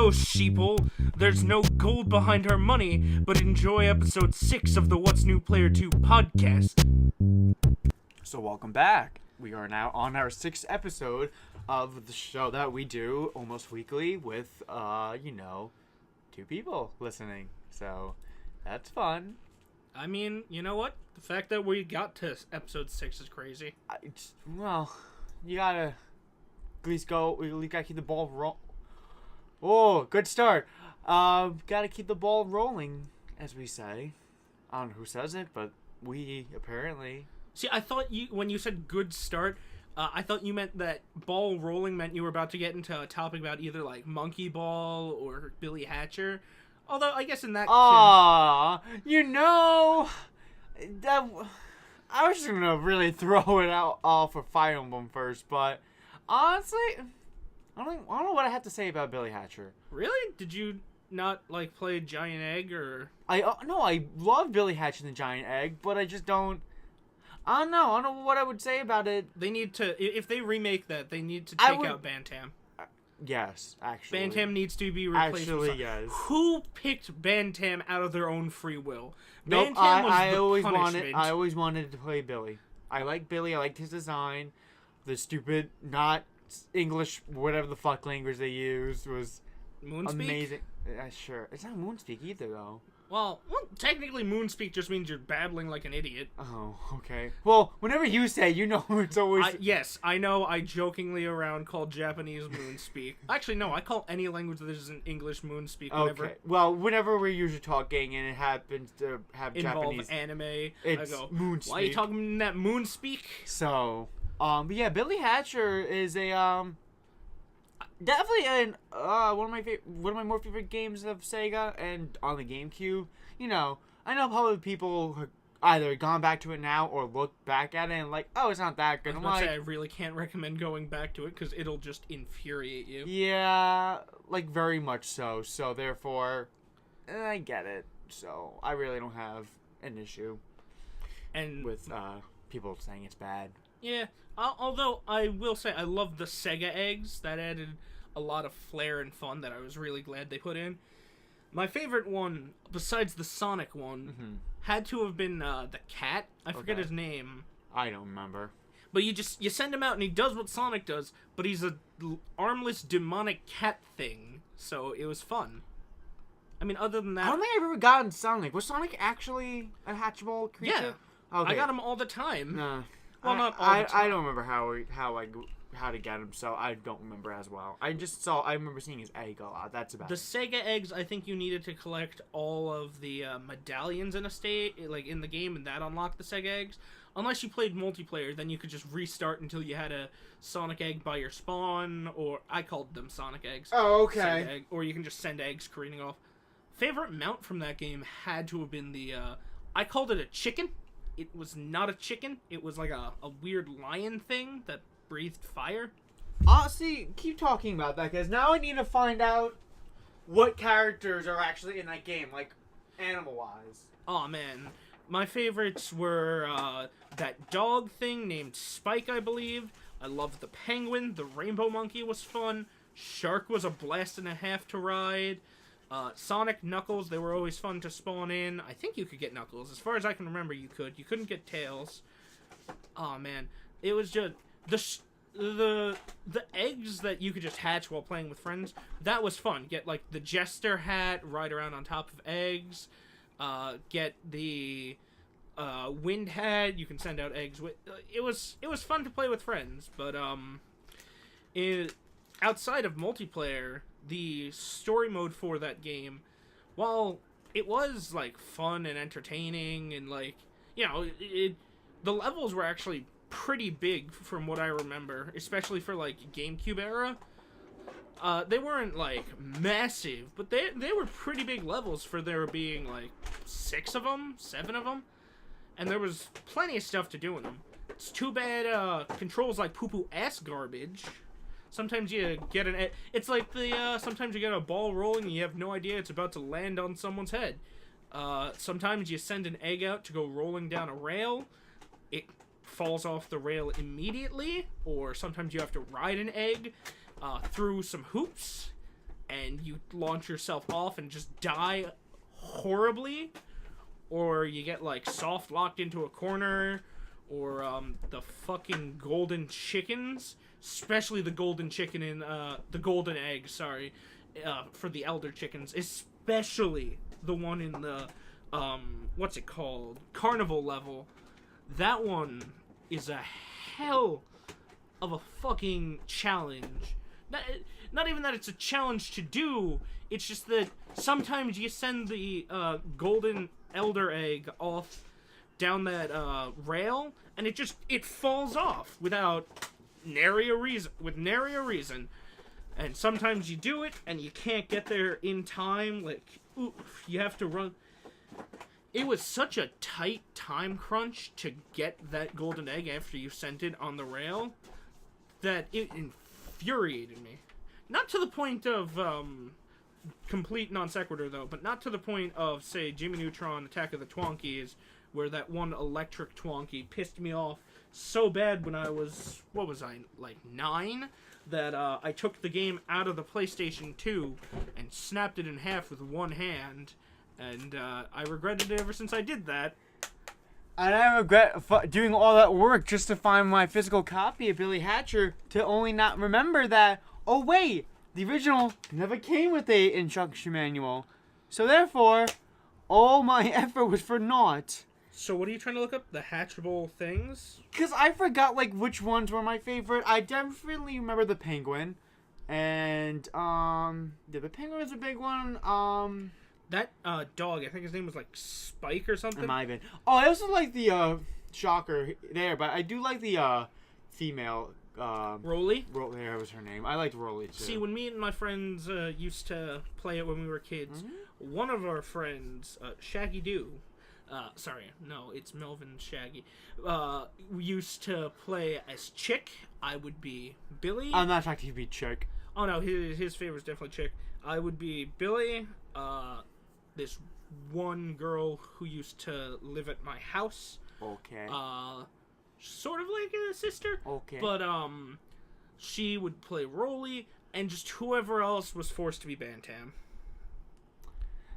go, sheeple. There's no gold behind our money, but enjoy episode 6 of the What's New Player 2 podcast. So welcome back. We are now on our 6th episode of the show that we do almost weekly with, 2 people listening. So that's fun. I mean, you know what? The fact that we got to episode 6 is crazy. You gotta at least gotta keep the ball Oh, good start. Gotta keep the ball rolling, as we say. I don't know who says it, but we apparently. See, I thought when you said good start, I thought you meant that ball rolling meant you were about to get into a topic about either like Monkey Ball or Billy Hatcher. Although, I guess in that that I was just gonna really throw it out all for Fire Emblem first, but honestly, I don't know what I have to say about Billy Hatcher. Really? Did you not like play Giant Egg or? I love Billy Hatcher and the Giant Egg, but I just don't. I don't know what I would say about it. They need to, if they remake that, they need to take out Bantam. Yes, actually. Bantam needs to be replaced. Actually, yes. Who picked Bantam out of their own free will? Nope, Bantam was I the always punishment. I always wanted to play Billy. I like Billy. I liked his design. The not English, whatever the fuck language they used was Moonspeak? Amazing. Sure. It's not Moonspeak either, though. Well, technically Moonspeak just means you're babbling like an idiot. Oh, okay. Well, whenever you say, it's always... Yes, I know I jokingly around call Japanese Moonspeak. Actually, no, I call any language that isn't English Moonspeak. Okay. Well, whenever we're usually talking and it happens to have involve Japanese... anime, it's I go, Moonspeak. why are you talking that Moonspeak? So, but yeah, Billy Hatcher is a, definitely one of my more favorite games of Sega and on the GameCube. I know probably people have either gone back to it now or look back at it and like, oh, it's not that good. I really can't recommend going back to it because it'll just infuriate you. Yeah, like very much so. So therefore, I get it. So I really don't have an issue with people saying it's bad. Yeah, although I will say I love the Sega eggs. That added a lot of flair and fun that I was really glad they put in. My favorite one, besides the Sonic one, had to have been the cat. I forget his name. I don't remember. But you send him out and he does what Sonic does, but he's a armless demonic cat thing. So it was fun. I mean, other than that, I don't think I've ever gotten Sonic. Was Sonic actually a hatchable creature? Yeah. Okay. I got him all the time. Nah. Well, not all the time. I don't remember how to get him, so I don't remember as well. I remember seeing his egg a lot. That's about the it. Sega eggs. I think you needed to collect all of the medallions in a state, like in the game, and that unlocked the Sega eggs. Unless you played multiplayer, then you could just restart until you had a Sonic egg by your spawn, or I called them Sonic eggs. Oh, okay. Egg, or you can just send eggs careening off. Favorite mount from that game had to have been the. I called it a chicken. It was not a chicken. It was like a weird lion thing that breathed fire. See, keep talking about that, because now I need to find out what characters are actually in that game, like, animal-wise. Oh, man. My favorites were that dog thing named Spike, I believe. I loved the penguin. The rainbow monkey was fun. Shark was a blast and a half to ride. Sonic, Knuckles, they were always fun to spawn in. I think you could get Knuckles. As far as I can remember, you could. You couldn't get Tails. Oh, man. It was just... The eggs that you could just hatch while playing with friends, that was fun. Get, like, the Jester hat, ride around on top of eggs. Get the wind hat. You can send out eggs with... It was fun to play with friends, but, outside of multiplayer, the story mode for that game, while it was, like, fun and entertaining and, like, the levels were actually pretty big from what I remember, especially for, like, GameCube era. They weren't, like, massive, but they were pretty big levels for there being, like, 6 of them, 7 of them, and there was plenty of stuff to do in them. It's too bad, controls like poo-poo ass garbage. Sometimes you get it's like sometimes you get a ball rolling and you have no idea it's about to land on someone's head. Sometimes you send an egg out to go rolling down a rail. It falls off the rail immediately, or sometimes you have to ride an egg through some hoops. and you launch yourself off and just die horribly, or you get like soft locked into a corner, or the fucking golden chickens, especially the golden chicken in the golden egg, sorry, for the elder chickens, especially the one in the what's it called, carnival level. That one is a hell of a fucking challenge. Not even that it's a challenge to do, it's just that sometimes you send the golden elder egg off down that rail, and it falls off without nary a reason. And sometimes you do it, and you can't get there in time, like, oof, you have to run. It was such a tight time crunch to get that golden egg after you sent it on the rail that it infuriated me. Not to the point of complete non sequitur though, but not to the point of, say, Jimmy Neutron Attack of the Twonkies, where that one electric Twonky pissed me off so bad when I was, what was I, like 9, that I took the game out of the PlayStation 2 and snapped it in half with one hand, and I regretted it ever since I did that. And I regret doing all that work just to find my physical copy of Billy Hatcher, to only not remember that, oh wait, the original never came with a instruction manual. So therefore, all my effort was for naught. So what are you trying to look up? The hatchable things? Because I forgot, like, which ones were my favorite. I definitely remember the penguin. And, yeah, the penguin was a big one. That dog, I think his name was like Spike or something. It might have been. Oh, I also like the shocker there, but I do like the female. Rolly? There was her name. I liked Rolly too. See, when me and my friends used to play it when we were kids, one of our friends, Shaggy Doo, sorry, no, it's Melvin Shaggy, we used to play as Chick. I would be Billy. I'm not trying to be Chick. Oh no, his favorite's definitely Chick. I would be Billy, this one girl who used to live at my house. Okay. Sort of like a sister. Okay. But, she would play Rolly, and just whoever else was forced to be Bantam.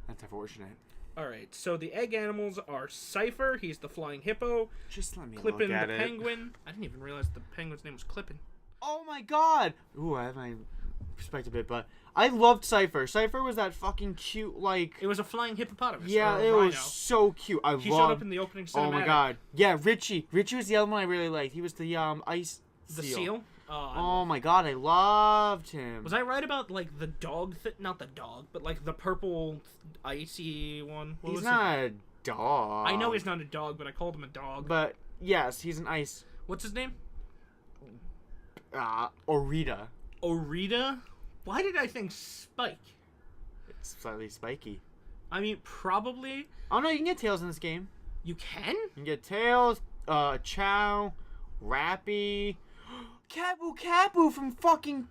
That's unfortunate. Alright, so the egg animals are Cypher, he's the flying hippo. Just let me Clippin, look at the it. penguin. I didn't even realize the penguin's name was Clippin. Oh my god! Ooh, I have my perspective a bit, but I loved Cypher. Cypher was that fucking cute, like... It was a flying hippopotamus. Yeah, it was so cute. He showed up in the opening cinematic. Oh my god. Yeah, Richie. Richie was the other one I really liked. He was the ice The seal? Oh my god, I loved him. Was I right about, like, the dog not the dog, but, like, the purple icy one? He's not a dog. I know he's not a dog, but I called him a dog. But, yes, he's an ice... What's his name? Orita. Orita? Why did I think Spike? It's slightly spiky. I mean, probably. Oh no, you can get tails in this game. You can? You can get tails, Chow, Rappy, Kabu Kabu from fucking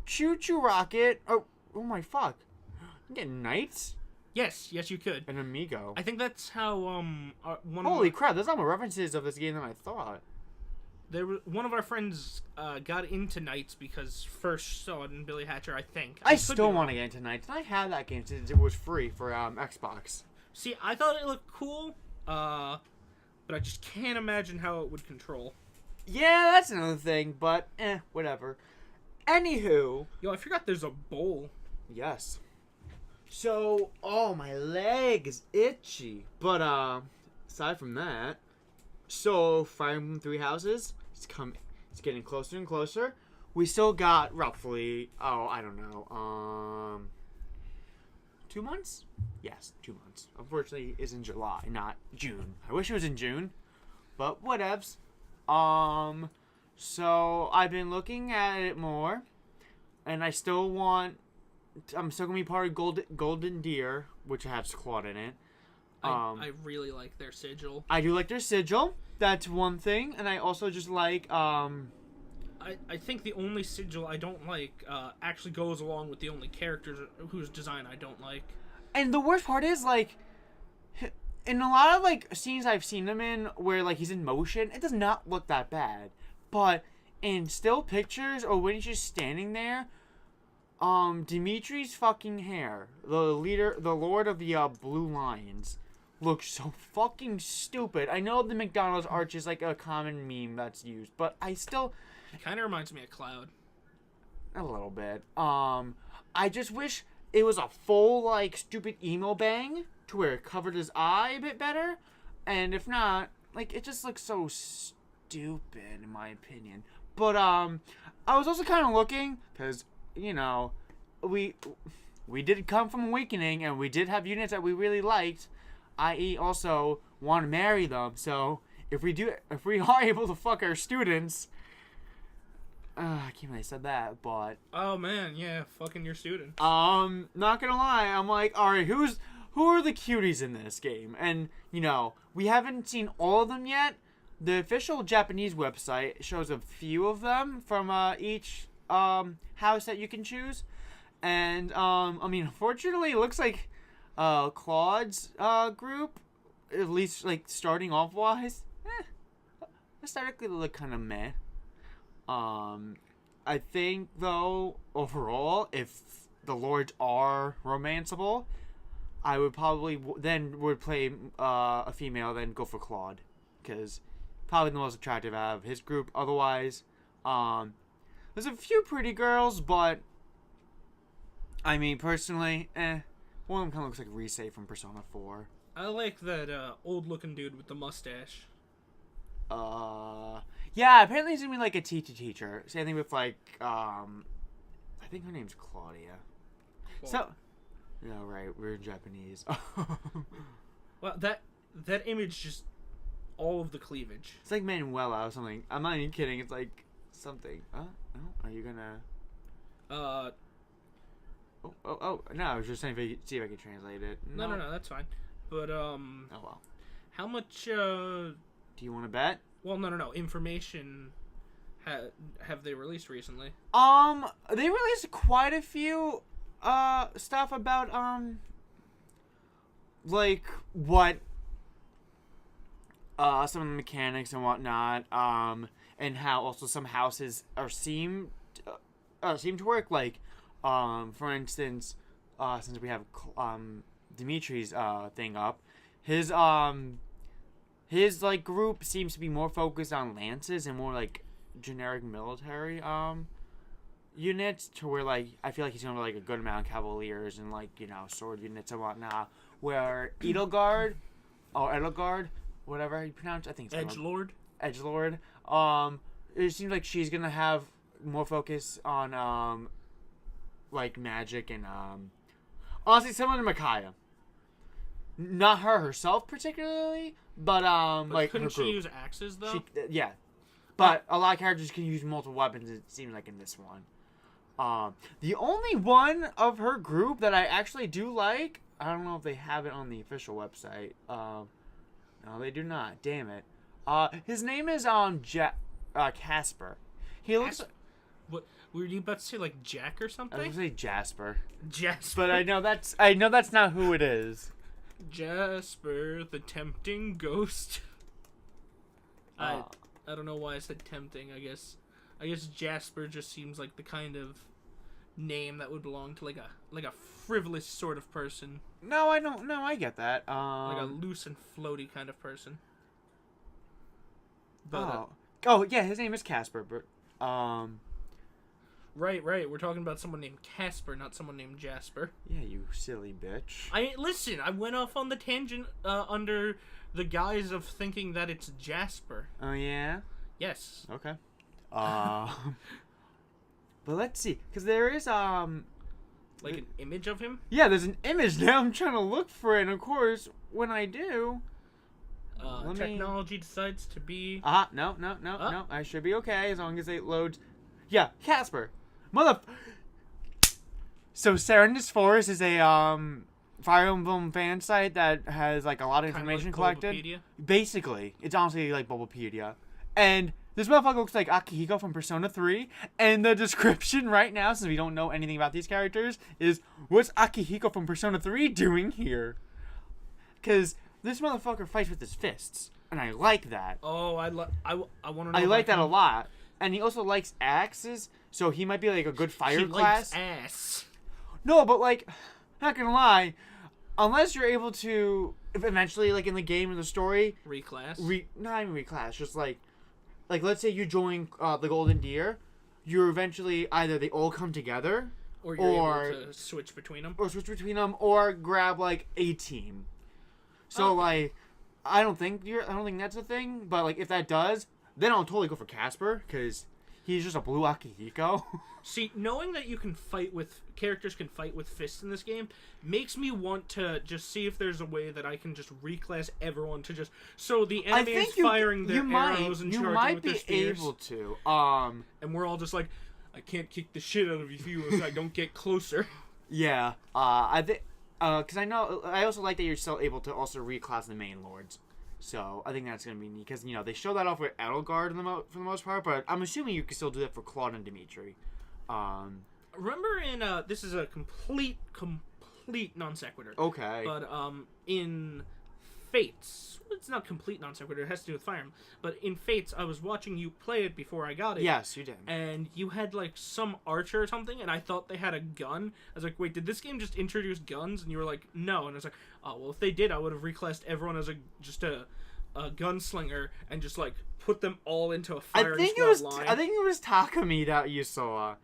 Choo Choo Rocket. Oh my fuck. You can get Knights? Yes, you could. An Amigo. I think that's how one Holy crap, there's not more references of this game than I thought. One of our friends got into Knights because first saw it in Billy Hatcher, I think. I still want to get into Knights. I had that game since it was free for Xbox. See, I thought it looked cool, but I just can't imagine how it would control. Yeah, that's another thing, but whatever. Anywho. Yo, I forgot there's a bowl. Yes. So, my leg is itchy. But, aside from that, so Fire Emblem Three Houses, it's getting closer and closer. We still got roughly, I don't know, 2 months? Yes, 2 months. Unfortunately, it's in July, not June. I wish it was in June, but whatevs. So I've been looking at it more, and I'm still gonna be part of Golden Deer, which has Claude in it. I really like their sigil. I do like their sigil. That's one thing, and I also just like I think the only sigil I don't like actually goes along with the only characters whose design I don't like. And the worst part is, like, in a lot of, like, scenes I've seen him in where, like, he's in motion, it does not look that bad. But in still pictures or when he's just standing there, Dimitri's fucking hair, the Lord of the Blue Lions, looks so fucking stupid. I know the McDonald's arch is like a common meme that's used, but I still... It kind of reminds me of Cloud. A little bit. I just wish it was a full, like, stupid emo bang to where it covered his eye a bit better. And if not, like, it just looks so stupid, in my opinion. But, I was also kind of looking, because, you know, we did come from Awakening, and we did have units that we really liked, i.e. also want to marry them. So, if we are able to fuck our students... I can't believe I said that, but... Oh, man, yeah, fucking your students. Not gonna lie, I'm like, alright, who are the cuties in this game? And, you know, we haven't seen all of them yet. The official Japanese website shows a few of them from, each, house that you can choose. And, I mean, unfortunately, it looks like, Claude's, group, at least, like, starting off-wise, aesthetically, they look kind of meh. I think, though, overall, if the Lords are romanceable, I would probably would play a female, then go for Claude. Because probably the most attractive out of his group. Otherwise, there's a few pretty girls, but I mean, personally, one of them kind of looks like Rise from Persona 4. I like that old-looking dude with the mustache. Yeah, apparently he's gonna be like a teacher. Same thing with like, I think her name's Claudia. So, no, right, we're Japanese. Well, that image just all of the cleavage. It's like Manuela or something. I'm not even kidding. It's like something. No, are you gonna? Oh, no, I was just saying see if I can translate it. No, that's fine. But oh well. How much? Do you want to bet? Well, no. Information have they released recently? They released quite a few stuff about like what some of the mechanics and whatnot, and how also some houses seem to work. Like, for instance, since we have Dimitri's thing up, his like group seems to be more focused on lances and more like generic military units, to where like I feel like he's gonna like a good amount of cavaliers and like, you know, sword units and whatnot. Where Edelgard or Edelgard, whatever you pronounce, I think it's Edgelord. It seems like she's gonna have more focus on like magic and honestly similar to Micaiah. Not her herself particularly, but like couldn't her group. she use axes though? Yeah, but a lot of characters can use multiple weapons. It seems like in this one, the only one of her group that I actually do like, I don't know if they have it on the official website. No, they do not. Damn it. His name is Casper. He looks. What were you about to say, like Jack or something? I was gonna say Jasper. Jasper. But I know that's not who it is. Jasper, the tempting ghost. I don't know why I said tempting. I guess Jasper just seems like the kind of name that would belong to like a frivolous sort of person. No, I don't. No, I get that. Like a loose and floaty kind of person. But, yeah, his name is Casper. But Right. We're talking about someone named Casper, not someone named Jasper. Yeah, you silly bitch. I went off on the tangent under the guise of thinking that it's Jasper. Oh yeah. Yes. Okay. But let's see, because there is like an image of him. Yeah, there's an image now. I'm trying to look for it, and of course, when I do, technology decides to be. No. I should be okay as long as it loads. Yeah, Casper. So Serendis Forest is a Fire Emblem fan site that has like a lot of information collected. Bulbapedia? Basically, it's honestly like Bulbapedia. And this motherfucker looks like Akihiko from Persona 3. And the description right now, since we don't know anything about these characters, is what's Akihiko from Persona 3 doing here? Because this motherfucker fights with his fists, and I like that. Oh, I want to know. I like that a lot. And he also likes axes, So he might be like a good fire he class. Likes ass. No, but like, not gonna lie, unless you're able to eventually, like in the game in the story, Reclass. Not even reclass, just like let's say you join the Golden Deer, you're eventually either they all come together, or you're able to switch between them, or grab like a team. So like, I don't think that's a thing, but like if that does, then I'll totally go for Casper because he's just a blue Akihiko. See, knowing that characters can fight with fists in this game makes me want to just see if there's a way that I can just reclass everyone to just so the enemy is firing their arrows and charging with their spears. You might be able to. And we're all just like, I can't kick the shit out of you if I don't get closer. Yeah. I think because I also like that you're still able to also reclass the main lords. So I think that's gonna be neat because they show that off with Edelgard for the most part, but I'm assuming you can still do that for Claude and Dimitri. Remember in this is a complete non sequitur. Okay. But in Fates, it's not complete non sequitur. It has to do with Fire Emblem. But in Fates, I was watching you play it before I got it. Yes, you did. And you had like some archer or something, and I thought they had a gun. I was like, wait, did this game just introduce guns? And you were like, no. And I was like, oh well, if they did, I would have reclassed everyone as just a gunslinger and just like put them all into a firing squad line. I think it was Takumi that you saw.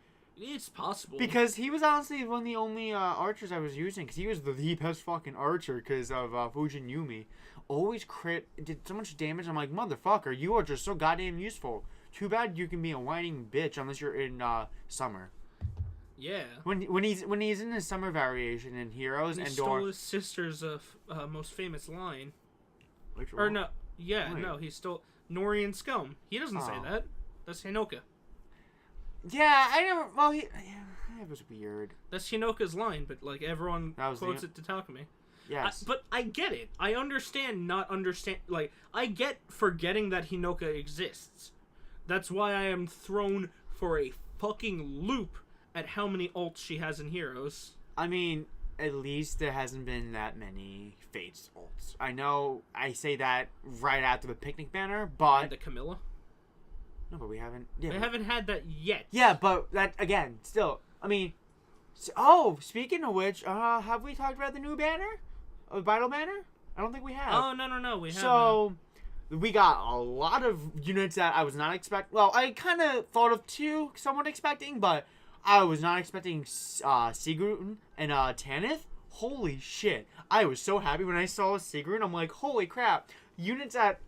It's possible. Because he was honestly one of the only archers I was using. Because he was the best fucking archer because of Fujin Yumi. Always did so much damage. I'm like, motherfucker, you are just so goddamn useful. Too bad you can be a whining bitch unless you're in summer. Yeah. When he's in his summer variation in Heroes and stole his sister's most famous line. Or no, yeah, no, he stole Nori and Scum. He doesn't say that. That's Hinoka. Yeah, I never. Well, it was weird. That's Hinoka's line, but like everyone quotes it to Takumi. Yes, but I get it. I understand. Like I get forgetting that Hinoka exists. That's why I am thrown for a fucking loop at how many ults she has in Heroes. I mean, at least there hasn't been that many Fates ults. I know I say that right after the picnic banner, but and the Camilla. No, but we haven't. Yeah, we haven't had that yet. Yeah, but that again, still. I mean, speaking of which, have we talked about the new banner, Vital Banner? I don't think we have. Oh no, we haven't. So we got a lot of units that I was not expecting. Well, I kind of thought of two, somewhat expecting, but I was not expecting Sigrun and Tanith. Holy shit! I was so happy when I saw Sigrun. I'm like, holy crap! Units that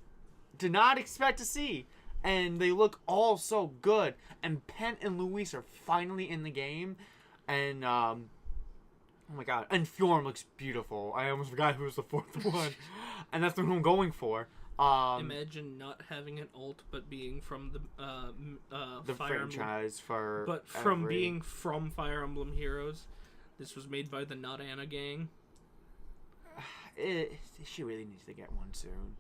did not expect to see. And they look all so good. And Pent and Luis are finally in the game. And, oh my god. And Fjorm looks beautiful. I almost forgot who was the fourth one. And that's the one I'm going for. Imagine not having an ult, but being from the Fire franchise Emblem. But from being from Fire Emblem Heroes. This was made by the Not Anna gang. She really needs to get one soon.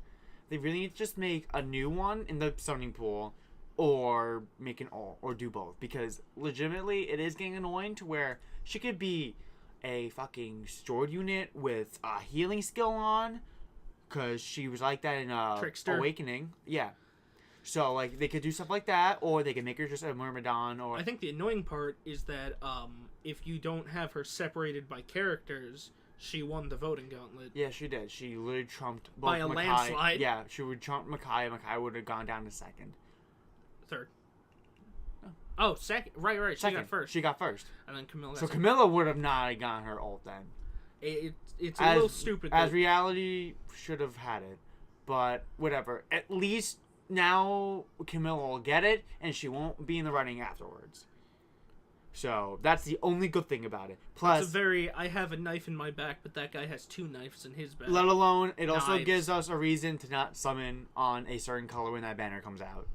They really need to just make a new one in the summoning pool or make an ult or do both. Because legitimately, it is getting annoying to where she could be a fucking sword unit with a healing skill on. Because she was like that in Trickster. Awakening. Yeah. So, like, they could do stuff like that, or they could make her just a Myrmidon, or... I think the annoying part is that if you don't have her separated by characters... She won the voting gauntlet. Yeah, she did. She literally trumped both by a Makai. landslide. Yeah, she would trump Makai. Makai would have gone down to second. Third. Oh, second. Right. Second. She got first. And then Camilla. So Camilla would have not gotten her ult then. It's a little stupid. As reality should have had it, but whatever. At least now Camilla will get it, and she won't be in the running afterwards. So, that's the only good thing about it. Plus, I have a knife in my back, but that guy has 2 knives in his back. Let alone, it also gives us a reason to not summon on a certain color when that banner comes out.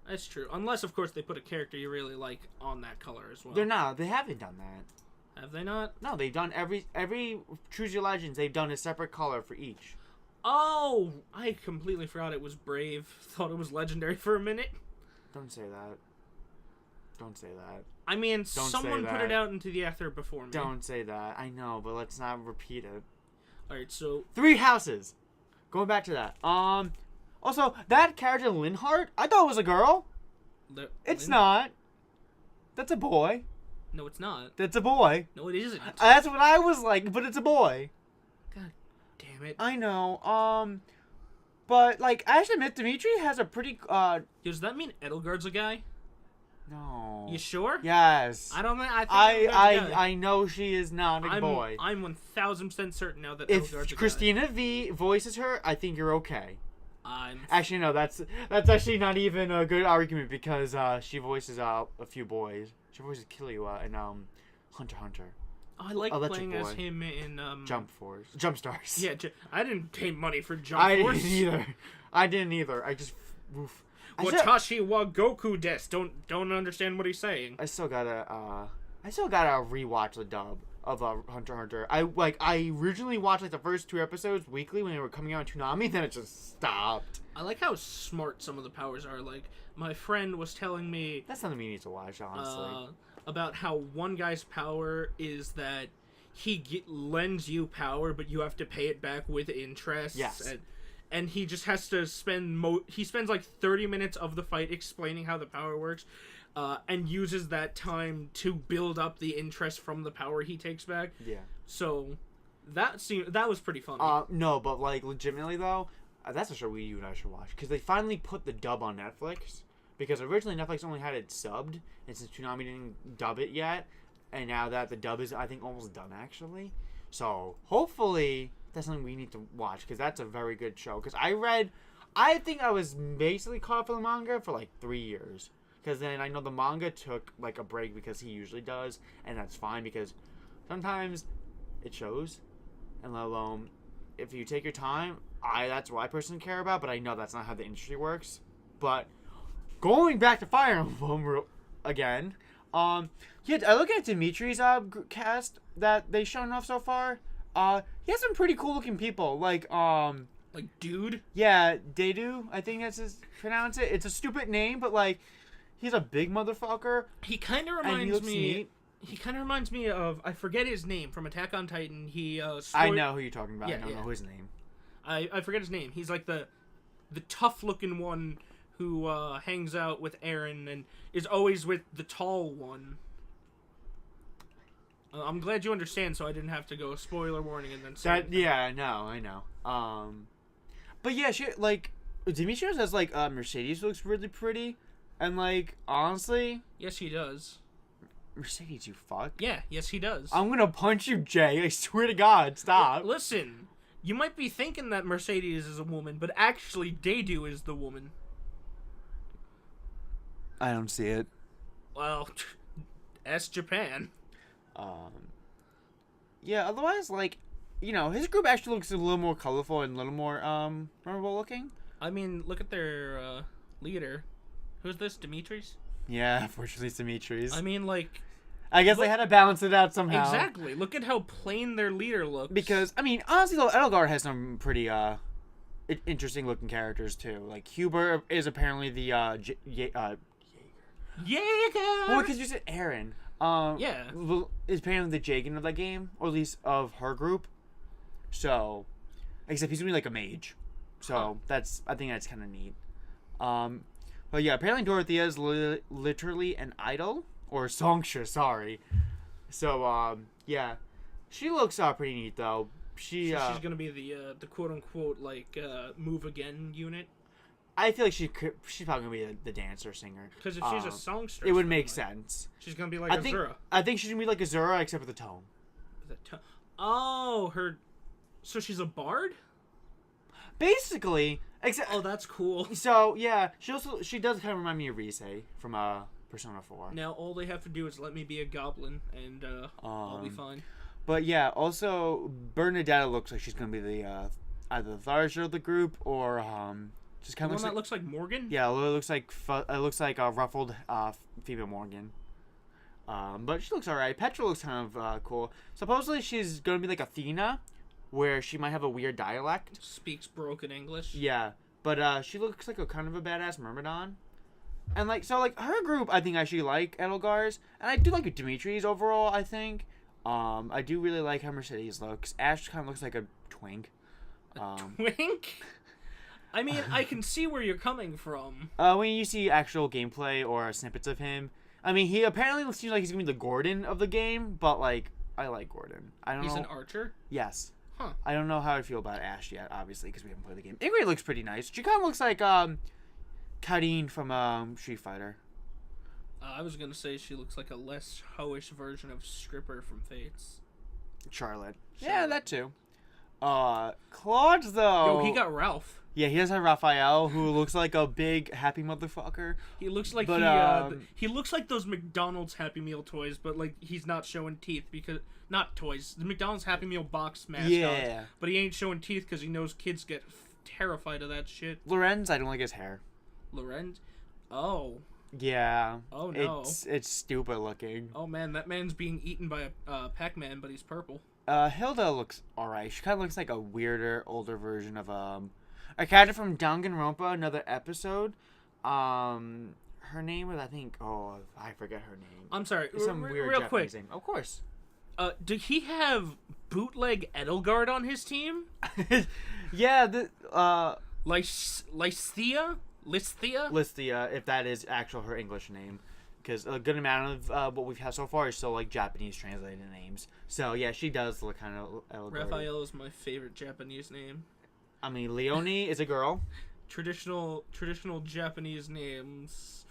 That's true. Unless, of course, they put a character you really like on that color as well. They're not. They haven't done that. Have they not? No, they've done every Choose Your Legends, they've done a separate color for each. Oh! I completely forgot it was Brave. Thought it was Legendary for a minute. Don't say that. Don't say that. I mean, someone put it out into the ether before me. Don't say that. I know, but let's not repeat it. Alright, so... Three Houses. Going back to that. Also, that character Linhardt, I thought it was a girl. It's not. That's a boy. No, it's not. That's a boy. No, it isn't. That's what I was like, but it's a boy. God damn it. I know. But like, I actually admit Dimitri has a pretty Does that mean Edelgard's a guy? No. You sure? Yes. I don't think. I know she is not a boy. I'm 1000% certain now that Edelgard's a guy. If Christina V voices her, I think you're okay. I'm Actually, no. That's actually not even a good argument because she voices a few boys. She voices Killua and Hunter x Hunter. I like playing as him in Jump Stars. Yeah, I didn't pay money for Jump Force. I didn't either. I just. Oof. Watashi wa Goku desu. Don't understand what he's saying. I still gotta rewatch the dub of Hunter x Hunter. I originally watched like the first 2 episodes weekly when they were coming out on Toonami, then it just stopped. I like how smart some of the powers are. Like my friend was telling me that's something we need to watch, honestly. About how one guy's power is that he lends you power, but you have to pay it back with interest. Yes. And he just has to spend he spends like 30 minutes of the fight explaining how the power works, and uses that time to build up the interest from the power he takes back. Yeah. So that was pretty funny. No, but like legitimately though, that's a show you and I should watch because they finally put the dub on Netflix. Because originally Netflix only had it subbed, and since Toonami didn't dub it yet, and now that the dub is, I think, almost done actually. So hopefully that's something we need to watch because that's a very good show. Because I think I was basically caught up for the manga for like 3 years. Because then I know the manga took like a break because he usually does, and that's fine because sometimes it shows, and let alone if you take your time, that's what I personally care about. But I know that's not how the industry works. But going back to Fire Emblem again, I look at Dimitri's cast that they've shown off so far. He has some pretty cool looking people, like Dude. Yeah, Dedu, I think that's his pronounce it. It's a stupid name, but like, he's a big motherfucker. He kind of reminds me. He kind of reminds me of, I forget his name, from Attack on Titan. I know who you're talking about. Yeah, I don't know his name. I forget his name. He's like the tough looking one who hangs out with Eren and is always with the tall one. I'm glad you understand, so I didn't have to go spoiler warning and then say that. Yeah, I know. But yeah, Demetrius has Mercedes looks really pretty, and like honestly, yes, he does. Mercedes, you fuck. Yeah, yes, he does. I'm gonna punch you, Jay. I swear to God, stop. Listen, you might be thinking that Mercedes is a woman, but actually, Dedu is the woman. I don't see it. Well, ask Japan. Yeah, otherwise, his group actually looks a little more colorful and a little more, memorable looking. I mean, look at their, leader. Who's this, Dimitri's? Yeah, unfortunately it's Dimitri's. I mean, I guess they had to balance it out somehow. Exactly. Look at how plain their leader looks. Because, I mean, honestly, though, Edelgard has some pretty, interesting looking characters, too. Like, Huber is apparently the, Jaeger! Well, because you said Eren. Yeah. Is apparently the Jagan of that game, or at least of her group. So, except he's gonna be like a mage. So, I think that's kind of neat. But yeah, apparently Dorothea is literally an idol. Or songstress, sorry. So, yeah. She looks pretty neat, though. She's gonna be the quote-unquote, move again unit? I feel like she's probably gonna be the dancer singer. Because if she's a songstress, it would make sense. She's gonna be like Azura. I think she's gonna be like Azura, except for the tone. So she's a bard? Basically, except. Oh, that's cool. So yeah, she does kind of remind me of Rise from Persona 4. Now all they have to do is let me be a goblin, and I'll be fine. But yeah, also Bernadetta looks like she's gonna be the either the Tharsha of the group or just kind of looks like Morgan. Yeah, it looks like a ruffled female Morgan. But she looks alright. Petra looks kind of cool. Supposedly she's gonna be like Athena, where she might have a weird dialect. Speaks broken English. Yeah, but she looks like a kind of a badass Myrmidon. And her group, I think I actually like Edelgar's, and I do like Dimitri's overall. I think, I do really like how Mercedes looks. Ash kind of looks like a twink. Twink? I mean, I can see where you're coming from. When you see actual gameplay or snippets of him, I mean, he apparently seems like he's gonna be the Gordon of the game, but like, I like Gordon. I don't know. He's an archer? Yes. Huh. I don't know how I feel about Ash yet, obviously, because we haven't played the game. Ingrid looks pretty nice. She kind of looks like Karine from Street Fighter. I was gonna say she looks like a less hoish version of Stripper from Fates. Charlotte. Yeah, that too. Claude though. Yo, he got Ralph. Yeah, he does have Raphael, who looks like a big happy motherfucker. He looks like he looks like those McDonald's Happy Meal toys, but like he's not showing teeth because not toys. The McDonald's Happy Meal box mascot. Yeah. But he ain't showing teeth because he knows kids get terrified of that shit. Lorenz, I don't like his hair. Lorenz? Oh. Yeah. Oh no. It's stupid looking. Oh man, that man's being eaten by a Pac-Man, but he's purple. Hilda looks alright. She kind of looks like a weirder, older version of a character from Danganronpa, another episode. Her name was, I think, I forget her name. I'm sorry. It's some weird real Japanese quick. name. Of course. Did he have bootleg Edelgard on his team? Yeah, Lysthea? Listhea, if that is actual her English name. Because a good amount of what we've had so far is still like Japanese translated names. So yeah, she does look kind of Edelgard. Raphael is my favorite Japanese name. I mean, Leonie is a girl. Traditional Japanese names.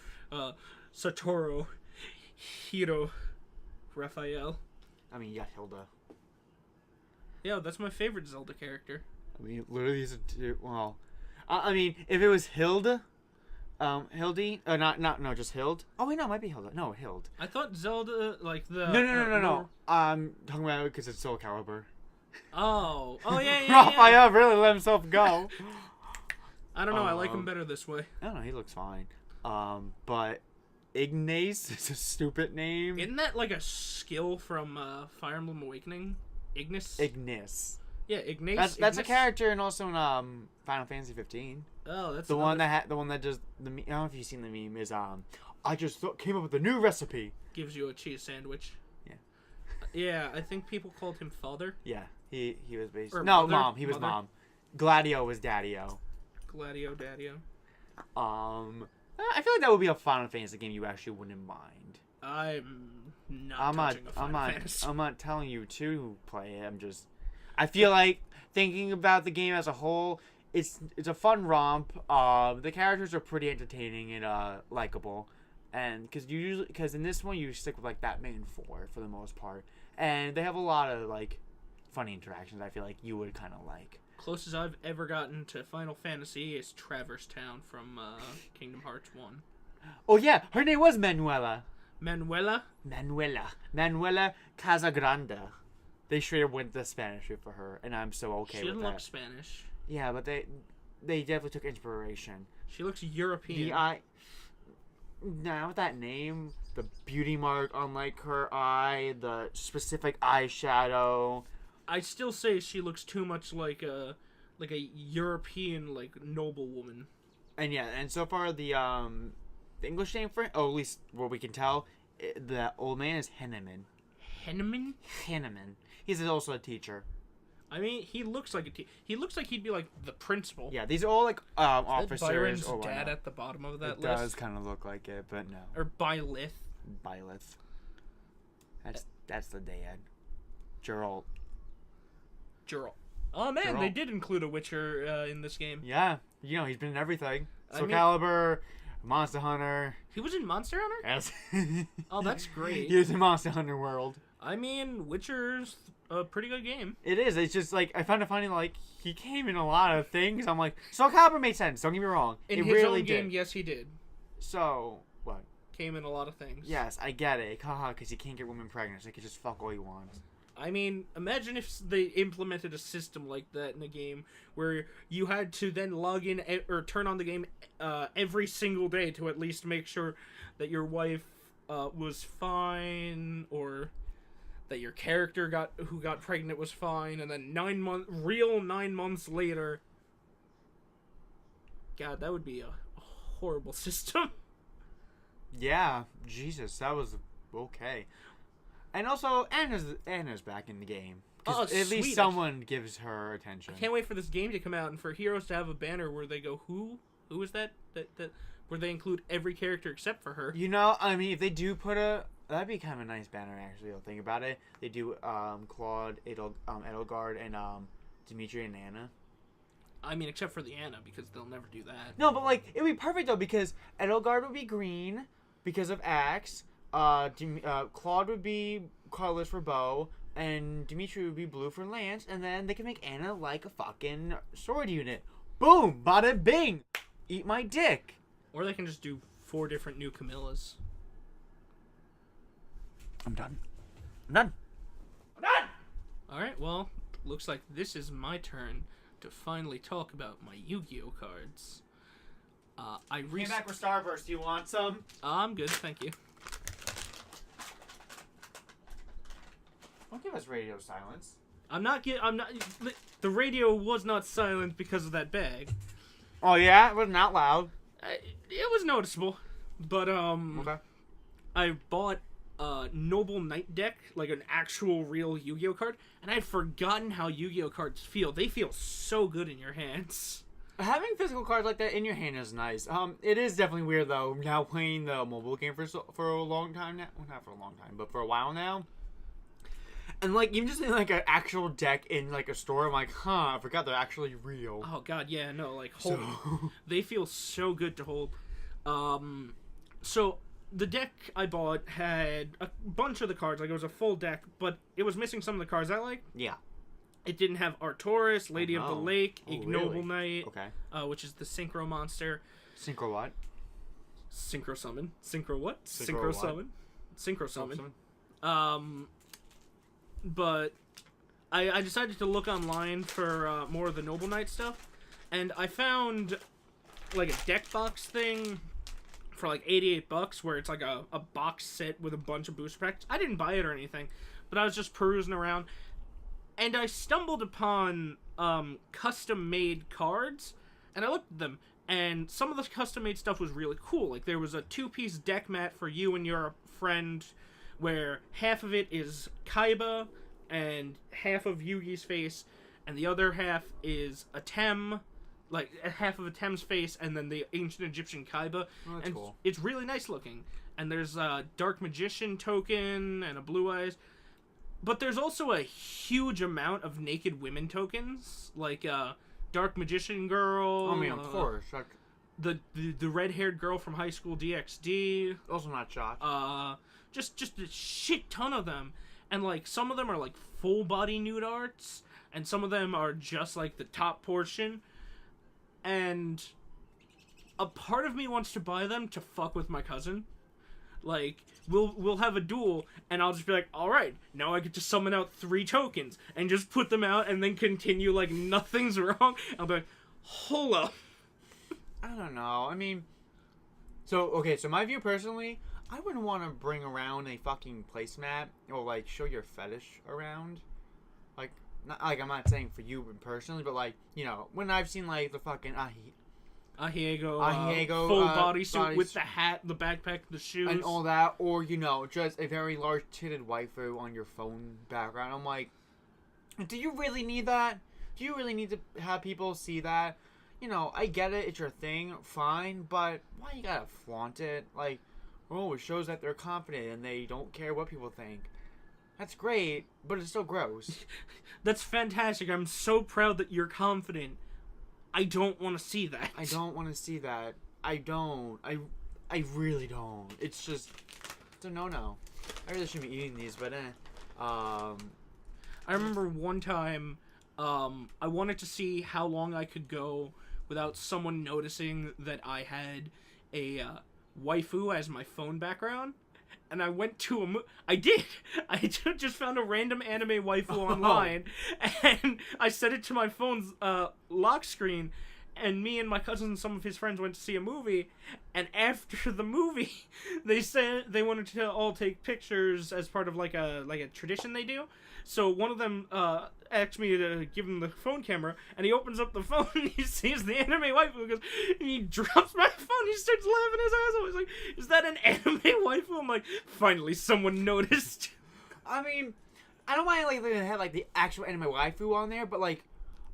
Satoru, Hiro, Raphael. I mean, yeah, Hilda. Yeah, that's my favorite Zelda character. I mean, literally, these are two. Well, I mean, if it was Hilde, just Hild. Oh wait, no, it might be Hilda. No, Hild. I thought Zelda like the. No. I'm talking about it because it's Soul Calibur. Oh yeah. Raphael really let himself go. I don't know. I like him better this way. I don't know. He looks fine. But Ignace is a stupid name. Isn't that like a skill from Fire Emblem Awakening? Ignis. Yeah, Ignace. That's a character, and also in Final Fantasy 15. Oh, that's the one that does the. I don't know if you've seen the meme. Is I just came up with a new recipe. Gives you a cheese sandwich. Yeah. Yeah, I think people called him father. Yeah, he was based. Or No, mother? mom. He was Mother? mom. Gladio was Daddio. Gladio Daddio. I feel like that would be a Final Fantasy game you actually wouldn't mind. I'm not touching a Final Fantasy. I'm not telling you to play it. I feel like thinking about the game as a whole, it's a fun romp. The characters are pretty entertaining and likable, and because in this one you stick with like Batman and 4 for the most part, and they have a lot of like funny interactions. I feel like you would kind of like. Closest I've ever gotten to Final Fantasy is Traverse Town from Kingdom Hearts 1. Oh yeah, her name was Manuela Casagrande. They straight up went the Spanish route for her, and I'm so okay with that. She doesn't look Spanish. Yeah, but they definitely took inspiration. She looks European. Now with that name, the beauty mark on like her eye, the specific eyeshadow. I still say she looks too much like a European like noble woman. And yeah, and so far the English name for it, at least what we can tell, the old man is Henneman. Henneman. He's also a teacher. I mean, he looks like he looks like he'd be like the principal. Yeah, these are all like officers. Byron's dad at the bottom of that list. It does kind of look like it, but no. Or Byleth. That's the dad. Geralt. Oh man, Geralt. they did include a Witcher in this game. Yeah, he's been in everything. I Soul mean- Calibur, Monster Hunter. He was in Monster Hunter? Yes. Oh, that's great. He was in Monster Hunter World. I mean, Witcher's a pretty good game. It is. It's just like I found it funny. Like he came in a lot of things. I'm like, Soul Calibur made sense. Don't get me wrong. In it his really own game, did. yes, he did. So what? Came in a lot of things. Yes, I get it. Haha, because he can't get women pregnant, so he can just fuck all he wants. I mean, imagine if they implemented a system like that in a game where you had to then log in or turn on the game every single day to at least make sure that your wife was fine, or that your character who got pregnant was fine, and then 9 months later. God, that would be a horrible system. Yeah, Jesus, that was okay. And also, Anna's back in the game. Oh, At least sweet. someone gives her attention. I can't wait for this game to come out and for Heroes to have a banner where they go, who is that where they include every character except for her. You know, I mean, if they do put that'd be kind of a nice banner, actually, I'll think about it. They do, Claude, Edelgard, and, Dimitri and Anna. I mean, except for the Anna, because they'll never do that. No, but, like, it would be perfect, though, because Edelgard would be green because of Axe, Claude would be colorless for bow, and Dimitri would be blue for lance, and then they can make Anna like a fucking sword unit. Boom! Bada bing! Eat my dick! Or they can just do 4 different new Camillas. I'm done. I'm done. Alright, well, looks like this is my turn to finally talk about my Yu-Gi-Oh cards. Came back with Starburst. Do you want some? I'm good, thank you. Don't give us radio silence. I'm not. The radio was not silent because of that bag. Oh yeah, it was not loud. It was noticeable, but Okay. I bought a Noble Knight deck, like an actual real Yu-Gi-Oh card, and I'd forgotten how Yu-Gi-Oh cards feel. They feel so good in your hands. Having physical cards like that in your hand is nice. It is definitely weird though. Now playing the mobile game for a long time now. Well, not for a long time, but for a while now. And like even just in like an actual deck in like a store, I'm like, I forgot they're actually real. Oh god, yeah, no, like hold. They feel so good to hold. So the deck I bought had a bunch of the cards, like it was a full deck, but it was missing some of the cards I like. Yeah. It didn't have Arcturus, Lady of the Lake, Ignoble really? Knight, Okay. Which is the Synchro monster. Synchro what? Synchro Summon. Synchro what? Synchro Summon. Synchro Summon. But I decided to look online for more of the Noble Knight stuff, and I found like a deck box thing for like $88, where it's like a box set with a bunch of booster packs. I didn't buy it or anything, but I was just perusing around, and I stumbled upon custom-made cards, and I looked at them, and some of the custom-made stuff was really cool. Like, there was a 2-piece deck mat for you and your friend, where half of it is Kaiba, and half of Yugi's face, and the other half is Atem, like half of Atem's face, and then the ancient Egyptian Kaiba. Oh, that's and cool. It's really nice looking. And there's a Dark Magician token and a Blue Eyes. But there's also a huge amount of naked women tokens, like Dark Magician Girl. I mean, of course. The red-haired girl from High School DxD. Also not shocked. Just a shit ton of them. And, like, some of them are, like, full-body nude arts, and some of them are just, like, the top portion. And a part of me wants to buy them to fuck with my cousin. Like, we'll have a duel, and I'll just be like, alright, now I get to summon out 3 tokens, and just put them out, and then continue like nothing's wrong. I'll be like, hold up. I don't know. I mean, so my view personally, I wouldn't want to bring around a fucking placemat or like show your fetish around. Like, not like I'm not saying for you personally, but like, you know, when I've seen like the fucking Ahiego full bodysuit with the hat, the backpack, the shoes, and all that, or you know, just a very large titted waifu on your phone background. I'm like, do you really need that? Do you really need to have people see that? You know, I get it, it's your thing, fine, but why you gotta flaunt it? Like, oh, it shows that they're confident and they don't care what people think. That's great, but it's still gross. That's fantastic. I'm so proud that you're confident. I don't want to see that. I don't want to see that. I don't. I really don't. It's just, it's a no-no. I really shouldn't be eating these, but I remember one time, I wanted to see how long I could go without someone noticing that I had a waifu as my phone background. And I went to I did. I just found a random anime waifu online, and I set it to my phone's lock screen. And me and my cousin and some of his friends went to see a movie. And after the movie, they said they wanted to all take pictures as part of like a tradition they do. So one of them asked me to give him the phone camera, and he opens up the phone and he sees the anime waifu, and he drops my phone. He starts laughing his ass off. He's like, "Is that an anime waifu?" I'm like, finally someone noticed. I mean, I don't mind like they had like the actual anime waifu on there, but like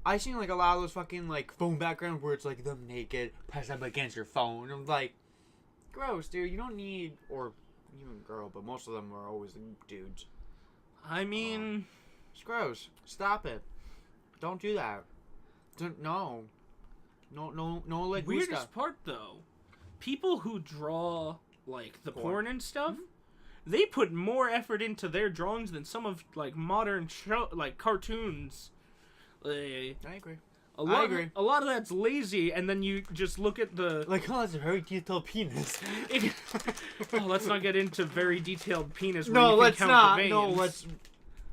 I've seen like a lot of those fucking like phone backgrounds where it's like them naked pressed up against your phone. I'm like, Gross, dude. You don't need, or even girl, but most of them are always dudes. I mean, it's gross. Stop it. Don't do that. No. No, like weirdest part though, people who draw like the porn and stuff, they put more effort into their drawings than some of like modern cartoons. I agree. I agree. A lot of that's lazy, and then you just look at the like, oh, that's a very detailed penis. Let's not get into very detailed penis. No, let's not. No, let's.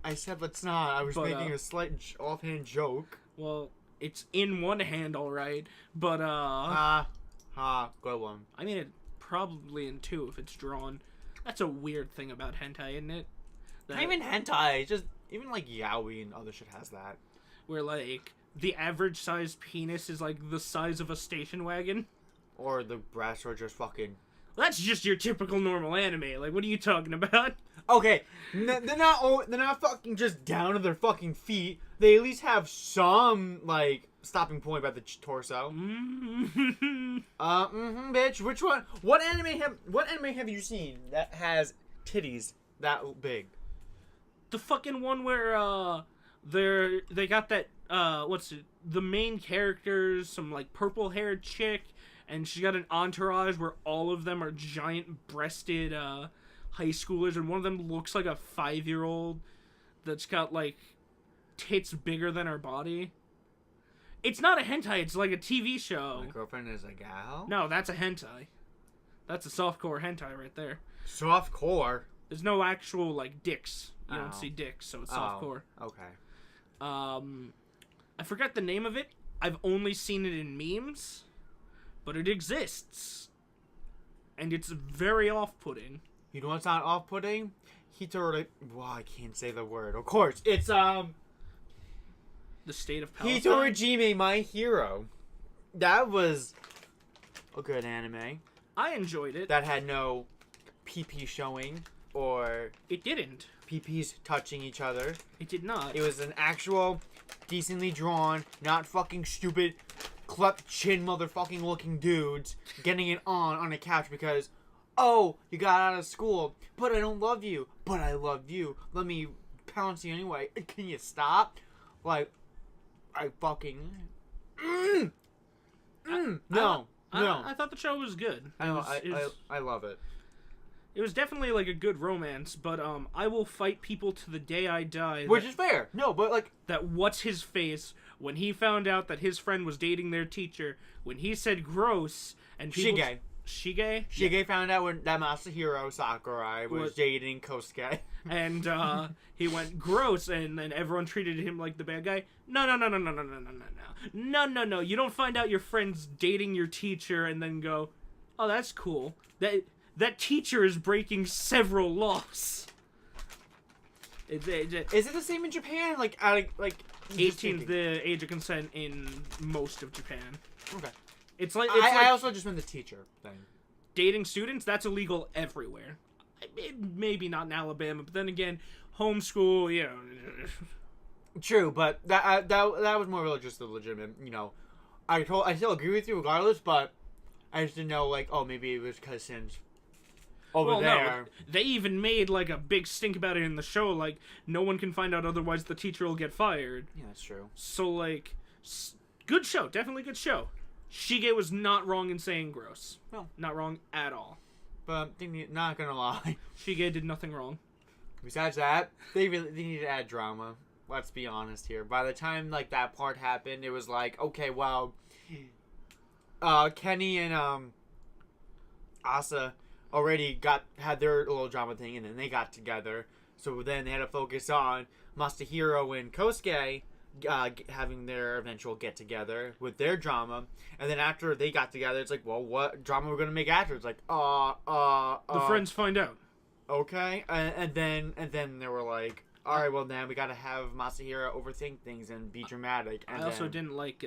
I said let's not. I was making a slight offhand joke. Well, it's in one hand, all right, but good one. I mean, it probably in two if it's drawn. That's a weird thing about hentai, isn't it? Not even hentai, just even like yaoi and other shit has that. Where like the average size penis is like the size of a station wagon, or the breasts are just fucking. That's just your typical normal anime. Like, what are you talking about? Okay, they're not fucking just down to their fucking feet. They at least have some like stopping point by the torso. Bitch. Which one? What anime have you seen that has titties that big? The fucking one where they got that the main characters, some like purple haired chick, and she's got an entourage where all of them are giant breasted high schoolers, and one of them looks like a 5-year-old that's got like tits bigger than her body. It's not a hentai, it's like a TV show. My girlfriend is a gal? No, that's a hentai. That's a softcore hentai right there. Softcore? There's no actual like dicks. You don't see dicks, so it's softcore. Okay. I forgot the name of it. I've only seen it in memes, but it exists. And it's very off-putting. You know what's not off-putting? I can't say the word. Of course, it's the State of Palestine. Hitorajime, My Hero. That was a good anime. I enjoyed it. That had no PP showing or it didn't. PPs touching each other. It did not. It was an actual, decently drawn, not fucking stupid, cleft chin motherfucking looking dudes getting it on a couch because, oh, you got out of school, but I don't love you, but I love you. Let me pounce you anyway. Can you stop? Like, I fucking... No. I thought the show was good. I love it. It was definitely like a good romance, but I will fight people to the day I die. Which is fair. No, but like that. What's his face when he found out that his friend was dating their teacher? When he said gross and people... Shige found out when that Masahiro Sakurai was dating Kosuke. And he went gross, and then everyone treated him like the bad guy. No. You don't find out your friend's dating your teacher and then go, oh, that's cool. That teacher is breaking several laws. Is it the same in Japan? Like 18's the age of consent in most of Japan. Okay. I also just meant the teacher thing. Dating students, that's illegal everywhere. Maybe not in Alabama, but then again, homeschool, you know. True, but that was more really just a legitimate, you know. I still agree with you regardless, but I just didn't know, like, oh, maybe it was because since over there. No, they even made like a big stink about it in the show. Like, no one can find out, otherwise the teacher will get fired. Yeah, that's true. So like, good show, definitely good show. Shige was not wrong in saying gross. No, not wrong at all. But not gonna lie, Shige did nothing wrong. Besides that, they need to add drama. Let's be honest here. By the time like that part happened, it was like, okay, well, Kenny and Asa already had their little drama thing, and then they got together. So then they had to focus on Masahiro and Kosuke having their eventual get together with their drama, and then after they got together, it's like, well, what drama we're gonna make after? It's like, the friends find out. Okay, and then they were like, all right, well now we gotta have Masahiro overthink things and be dramatic. And I also didn't like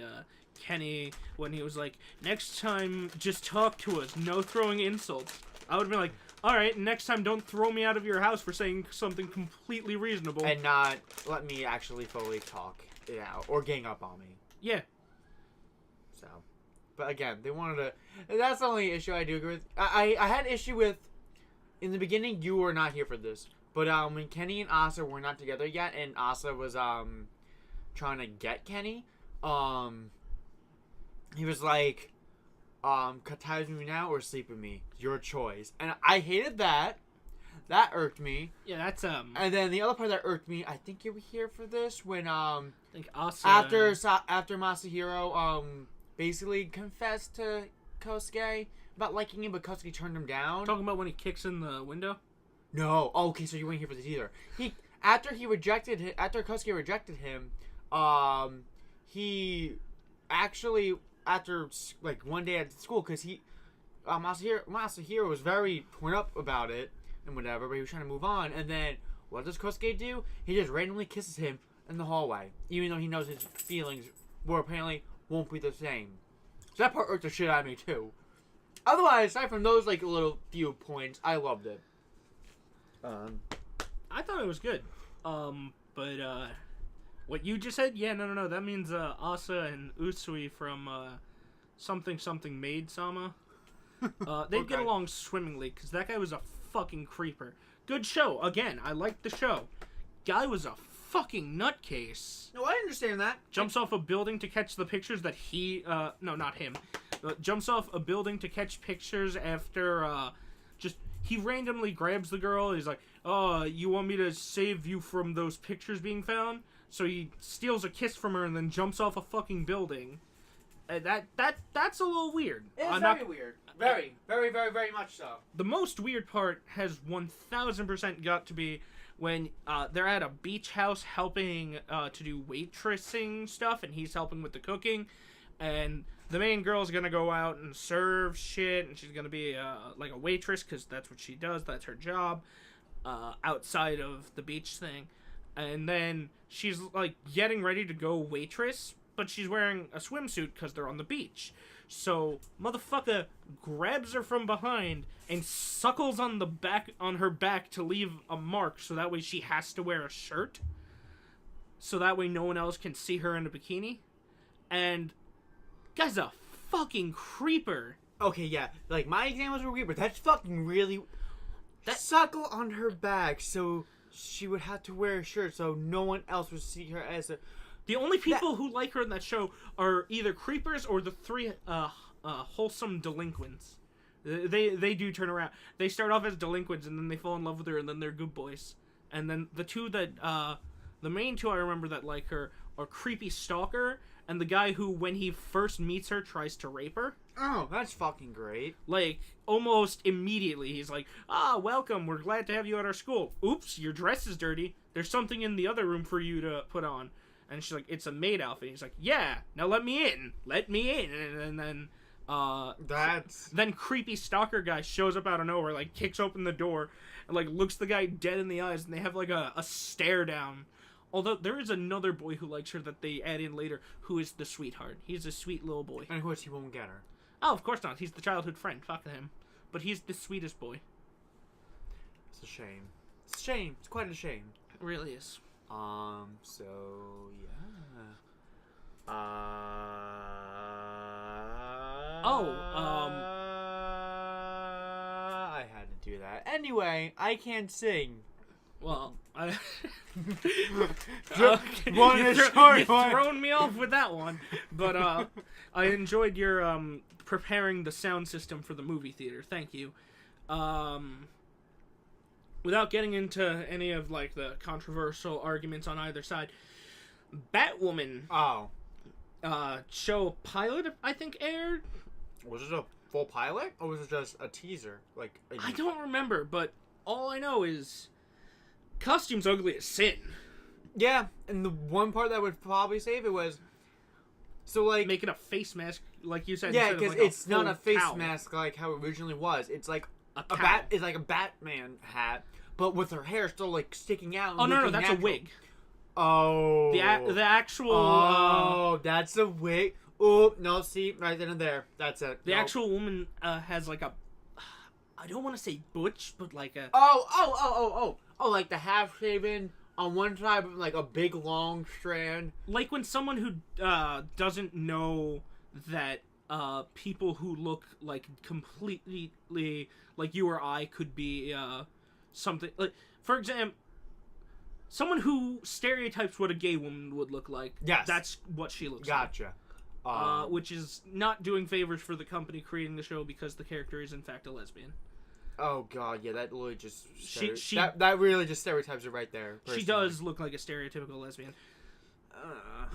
Kenny when he was like, next time just talk to us, no throwing insults. I would have been like, all right, next time don't throw me out of your house for saying something completely reasonable. And not let me actually fully talk it out or gang up on me. Yeah. So. But again, they wanted to. And that's the only issue I do agree with. I had issue with. In the beginning, you were not here for this. But when Kenny and Asa were not together yet, and Asa was trying to get Kenny, he was like, cut ties with me now or sleep with me. Your choice. And I hated that. That irked me. Yeah, that's And then the other part that irked me, I think you were here for this when I think Asa after Masahiro basically confessed to Kosuke about liking him, but Kosuke turned him down. Talking about when he kicks in the window? No. Oh, okay, so you weren't here for this either. After Kosuke rejected him, he actually after like one day at school, because Masahiro was very torn up about it and whatever, but he was trying to move on. And then what does Kosuke do? He just randomly kisses him in the hallway, even though he knows his feelings apparently won't be the same. So that part irked the shit out of me too. Otherwise, aside from those like little few points, I loved it. I thought it was good. But what you just said, yeah, no. That means Asa and Usui from something Maid Sama. They'd get along swimmingly because that guy was a fucking creeper. Good show. Again, I liked the show. Guy was a fucking nutcase. No, I understand that. Jumps off a building to catch the pictures that he... no, not him. Jumps off a building to catch pictures after... He randomly grabs the girl. He's like, "Oh, you want me to save you from those pictures being found?" So he steals a kiss from her and then jumps off a fucking building. That's a little weird. It's very weird. Very, very, very, very much so. The most weird part has 1000% got to be when they're at a beach house helping to do waitressing stuff, and he's helping with the cooking, and the main girl's gonna go out and serve shit, and she's gonna be like a waitress because that's what she does. That's her job outside of the beach thing. And then she's like getting ready to go waitress, but she's wearing a swimsuit because they're on the beach. So motherfucker grabs her from behind and suckles on her back to leave a mark, so that way she has to wear a shirt, so that way no one else can see her in a bikini. And guy's a fucking creeper. Okay, yeah. Like, my examples were weird, but that's fucking really... That suckle on her back, so she would have to wear a shirt so no one else would see her as a... The only people who like her in that show are either creepers or the three wholesome delinquents. They do turn around. They start off as delinquents, and then they fall in love with her, and then they're good boys. And then the two that... the main two I remember that like her are Creepy Stalker and the guy who, when he first meets her, tries to rape her. Oh, that's fucking great. Like, almost immediately, he's like, welcome, we're glad to have you at our school. Oops, your dress is dirty. There's something in the other room for you to put on. And she's like, it's a maid outfit. He's like, yeah, now let me in. Let me in. And then, then Creepy Stalker guy shows up out of nowhere, like, kicks open the door, and, like, looks the guy dead in the eyes, and they have, like, a stare down. Although, there is another boy who likes her that they add in later, who is the sweetheart. He's a sweet little boy. And of course, he won't get her. Oh, of course not. He's the childhood friend. Fuck him. But he's the sweetest boy. It's a shame. It's a shame. It's quite a shame. It really is. So, yeah. I had to do that. Anyway, I can't sing. Well, You've thrown me off with that one. But I enjoyed your preparing the sound system for the movie theater. Thank you. Without getting into any of like the controversial arguments on either side, Batwoman. Show pilot I think aired. Was it a full pilot or was it just a teaser? I don't remember, but all I know is costume's ugly as sin. Yeah, and the one part that would probably save it was so like making a face mask, like you said. Yeah, because it's not a face cowl. mask like how it originally was. It's like a bat. It's like a Batman hat, but with her hair still like sticking out. Oh no, that's natural. A wig. Oh, the actual. Oh, that's a wig. Oh no, see right then and there. That's it. The actual woman has like a. I don't want to say butch, but like a. Oh, like the half shaven on one side, with like a big long strand. Like when someone who doesn't know that people who look like completely like you or I could be something like, for example, someone who stereotypes what a gay woman would look like. Yes. That's what she looks Gotcha. like. Which is not doing favors for the company creating the show because the character is in fact a lesbian. Oh god, yeah, that really just She that really just stereotypes it right there. Personally. She does look like a stereotypical lesbian.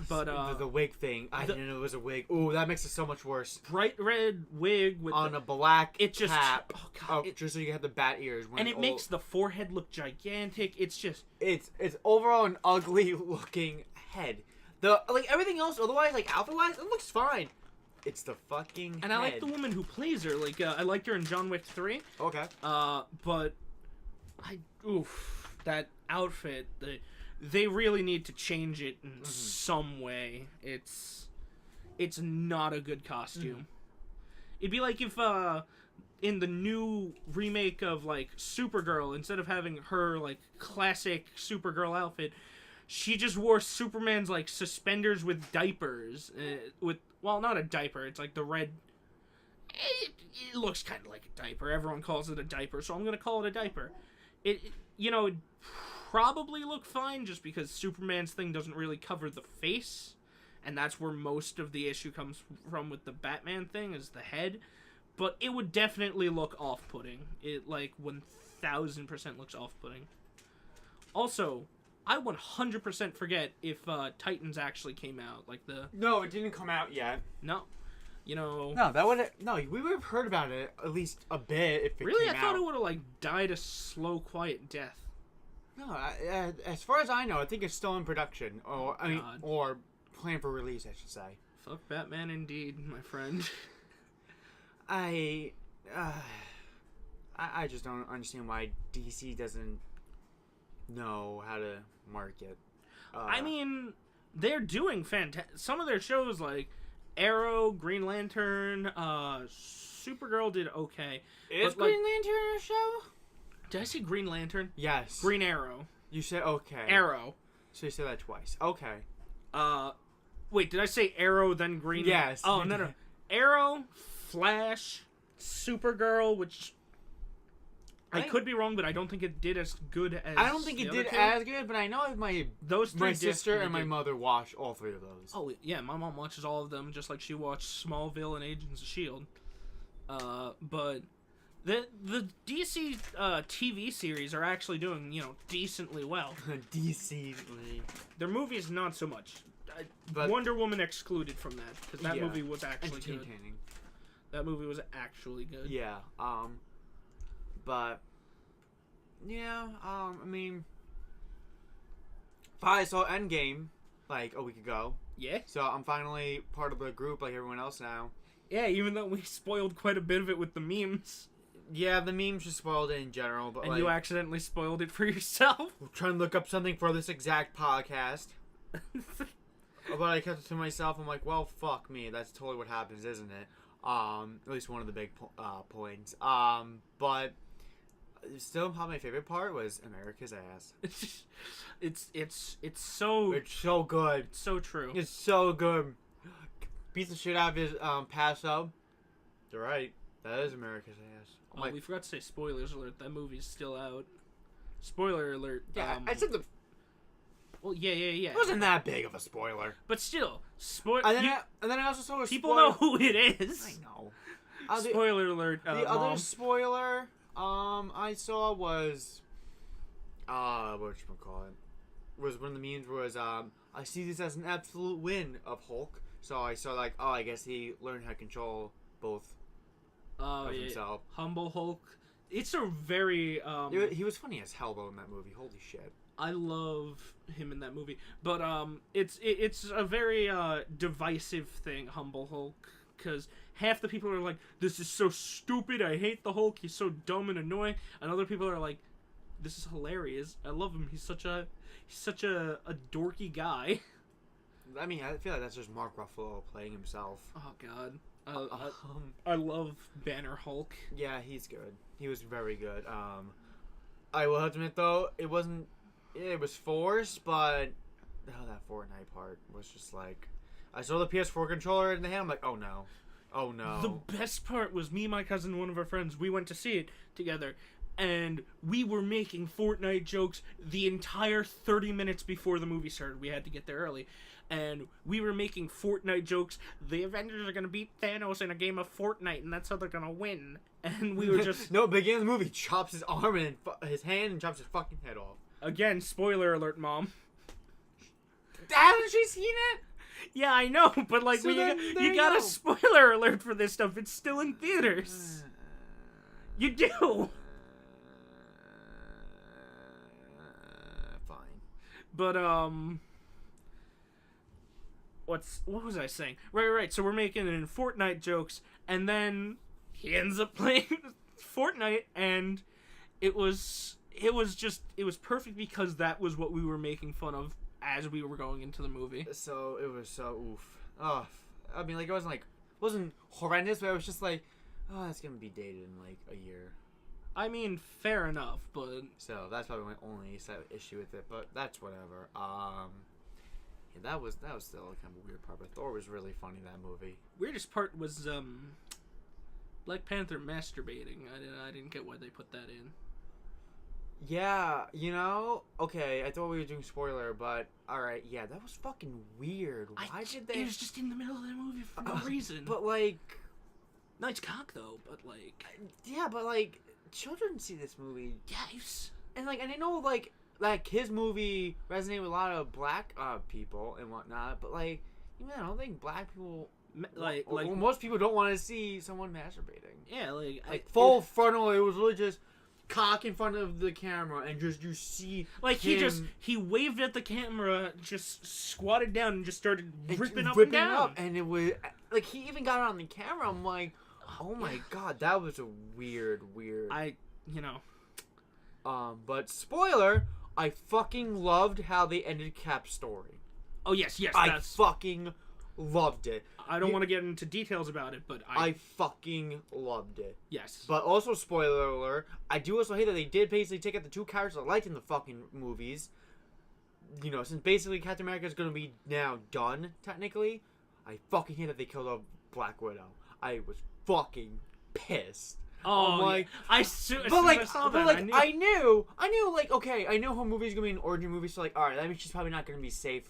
But the wig thing, I didn't know it was a wig. Ooh, that makes it so much worse. Bright red wig with on a black cap. Oh god! Just so you have the bat ears. And it makes the forehead look gigantic. It's just it's overall an ugly looking head. The everything else, otherwise outfit wise, it looks fine. It's the fucking and head. I like the woman who plays her. I liked her in John Wick 3. Okay. But that outfit, they really need to change it in some way. It's not a good costume. It'd be like if in the new remake of Supergirl, instead of having her classic Supergirl outfit, she just wore Superman's suspenders with diapers. Not a diaper. It's the red. It looks kind of like a diaper. Everyone calls it a diaper, so I'm gonna call it a diaper. It'd probably look fine just because Superman's thing doesn't really cover the face, and that's where most of the issue comes from with the Batman thing, is the head. But it would definitely look off-putting. It 1000% looks off-putting. Also, I 100% forget if Titans actually came out. No, it didn't come out yet. No. No, we would have heard about it at least a bit if it really came out. I thought it would have died a slow, quiet death. No, as far as I know, I think it's still in production, or planned for release, I should say. Fuck Batman, indeed, my friend. I just don't understand why DC doesn't know how to market. I mean, they're doing fantastic. Some of their shows like Arrow, Green Lantern, Supergirl did okay. Is Green Lantern a show? Did I say Green Lantern? Yes. Green Arrow. You said okay. Arrow. So you said that twice. Okay. Wait, did I say Arrow then Green? Yes. Oh, no. Arrow, Flash, Supergirl, which I could be wrong, but I don't think it did as good as I don't think it did as good, but I know my sister and my mother watched all three of those. Oh, yeah, my mom watches all of them, just like she watched Smallville and Agents of S.H.I.E.L.D. But the DC TV series are actually doing, decently well. Decently. Their movies, not so much. But Wonder Woman excluded from that, because that movie was actually good. That movie was actually good. Yeah, but yeah, I mean, I saw Endgame a week ago. Yeah. So I'm finally part of the group like everyone else now. Yeah, even though we spoiled quite a bit of it with the memes. Yeah, the memes just spoiled it in general, but and you accidentally spoiled it for yourself. I'm trying to look up something for this exact podcast. But I kept it to myself. I'm like, well, fuck me. That's totally what happens, isn't it? At least one of the big points. But still, probably my favorite part was America's ass. It's so good. It's so true. It's so good. Beats the shit out of his Paso. You're right. That is America's ass. We forgot to say spoilers alert. That movie's still out. Spoiler alert. Yeah, I said the. Well, yeah. It wasn't that big of a spoiler. But still, and then I also saw a people know who it is. I know. Spoiler alert. The other spoiler I saw was whatchamacallit, was one of the memes was I see this as an absolute win of Hulk. So I saw I guess he learned how to control both of himself. Humble Hulk. It's a very he was funny as hell though in that movie. Holy shit. I love him in that movie, but it's a very divisive thing, Humble Hulk, because half the people are like, this is so stupid, I hate the Hulk, he's so dumb and annoying, and other people are like, this is hilarious, I love him, he's such a dorky guy. I mean, I feel like that's just Mark Ruffalo playing himself. Oh god, I love Banner Hulk. Yeah, he's good. He was very good. I will have to admit though, it wasn't. It was forced, but that Fortnite part was just I saw the PS4 controller in the hand. I'm like, oh no. Oh no. The best part was me, my cousin, and one of our friends, we went to see it together, and we were making Fortnite jokes the entire 30 minutes before the movie started. We had to get there early. And we were making Fortnite jokes. The Avengers are going to beat Thanos in a game of Fortnite, and that's how they're going to win. And we were just... No, beginning of the movie, chops his arm and his hand and chops his fucking head off. Again, spoiler alert, Mom. Haven't you seen it? Yeah, I know, but like, So you got a spoiler alert for this stuff. It's still in theaters. You do. Fine. But, what was I saying? Right. So we're making it in Fortnite jokes, and then he ends up playing Fortnite, and it was perfect because that was what we were making fun of as we were going into the movie. So it was so oof. Oh, I mean, like it wasn't horrendous, but it was just like, oh, that's gonna be dated in like a year. I mean, fair enough, but So that's probably my only issue with it, but that's whatever. Yeah, that was still kind of a weird part, but Thor was really funny in that movie. weirdest part was Black Panther masturbating. I didn't get why they put that in. Yeah, okay, I thought we were doing spoiler, but alright, yeah, that was fucking weird. Why did they... It was just in the middle of the movie for no reason. But, like... Nice cock, though, but, like... Yeah, but, like, children see this movie. Yes. And, like, and I know, like, his movie resonated with a lot of black people and whatnot, but, like, even I don't think black people... Like most people don't want to see someone masturbating. Yeah, like... full frontal, it was really just... cock in front of the camera and just you see like him he waved at the camera, just squatted down and just started ripping up ripping and down up, and it was like he even got it on the camera. I'm like, oh my god, that was a weird but spoiler, I fucking loved how they ended Cap's story. Oh yes I fucking loved it. I don't want to get into details about it, but I fucking loved it. Yes. But also, spoiler alert, I do also hate that they did basically take out the two characters I liked in the fucking movies. Since basically Captain America is going to be now done, technically. I fucking hate that they killed off Black Widow. I was fucking pissed. Oh, I'm like, I saw that. I knew, like, okay, I know her movie's going to be an origin movie, so, like, alright, that means she's probably not going to be safe,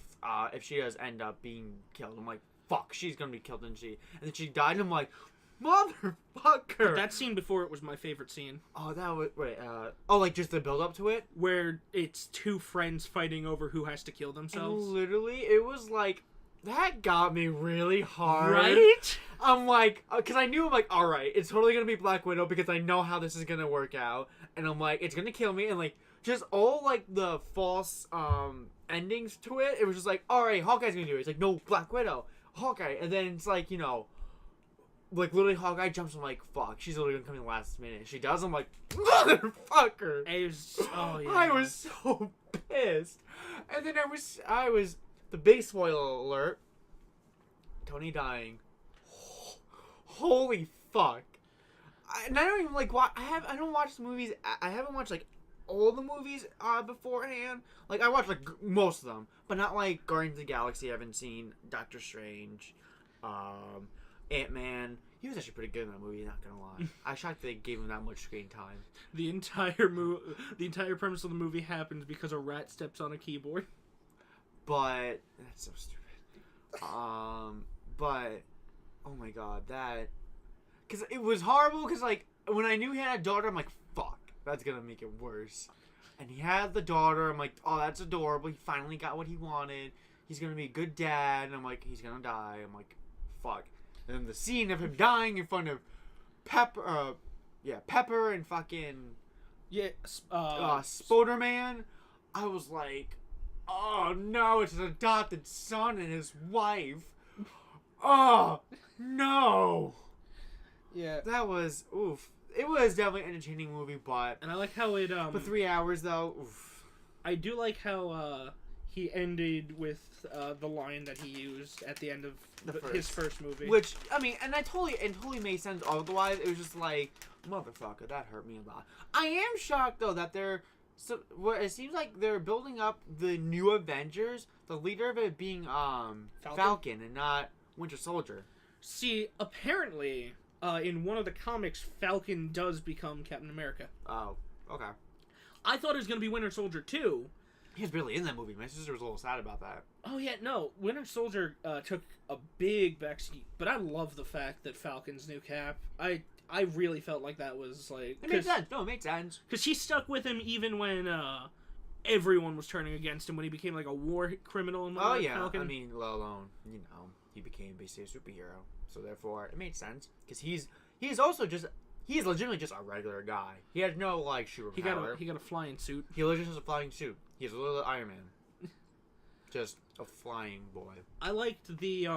if she does end up being killed. I'm like, fuck, she's gonna be killed, isn't she? And then she died, and I'm like, motherfucker. But that scene before it was my favorite scene. Oh, that was like just the build up to it, where it's two friends fighting over who has to kill themselves. And literally, it was like that got me really hard. Right? I'm like, because I knew, I'm like, all right, it's totally gonna be Black Widow because I know how this is gonna work out, and I'm like, it's gonna kill me, and like just all like the false endings to it. It was just like, all right, Hawkeye's gonna do it. It's like, no, Black Widow. Hawkeye, and then it's like, like literally Hawkeye jumps. I'm like, fuck, she's literally gonna come in the last minute. She does. I'm like, motherfucker. I was so pissed. And then I was the big spoiler alert. Tony dying. Holy fuck. And I don't even like watch. I don't watch the movies. I haven't watched like all the movies beforehand. Like I watched like most of them, but not like Guardians of the Galaxy. I haven't seen Doctor Strange, Ant-Man. He was actually pretty good in that movie. Not gonna lie, I was shocked they gave him that much screen time. The entire premise of the movie happens because a rat steps on a keyboard. But that's so stupid. But oh my god, because it was horrible. Because like when I knew he had a daughter, I'm like, fuck. That's gonna make it worse. And he had the daughter. I'm like, oh, that's adorable. He finally got what he wanted. He's gonna be a good dad. And I'm like, he's gonna die. I'm like, fuck. And then the scene of him dying in front of Pepper and fucking Spider-Man. I was like, oh no, it's his adopted son and his wife. Oh no. Yeah. That was oof. It was definitely an entertaining movie, and I like how it for 3 hours though. Oof. I do like how he ended with the line that he used at the end of his first movie, which I mean, and it totally made sense. Otherwise, it was just like, motherfucker, that hurt me a lot. I am shocked though that it seems like they're building up the new Avengers. The leader of it being Falcon and not Winter Soldier. See, apparently, in one of the comics, Falcon does become Captain America. Oh, okay. I thought it was going to be Winter Soldier 2. He was barely in that movie. My sister was a little sad about that. Oh, yeah, no. Winter Soldier took a big backseat, but I love the fact that Falcon's new Cap. I really felt like that was, like... It made sense. No, it made sense. Because he stuck with him even when everyone was turning against him, when he became, like, a war criminal. And Oh, yeah. Falcon. I mean, let alone, he became basically a superhero. So, therefore, it made sense. Because he's also just... He's legitimately just a regular guy. He has no, like, superpower. He got a flying suit. He legitimately has a flying suit. He's a little Iron Man. Just a flying boy. I liked the,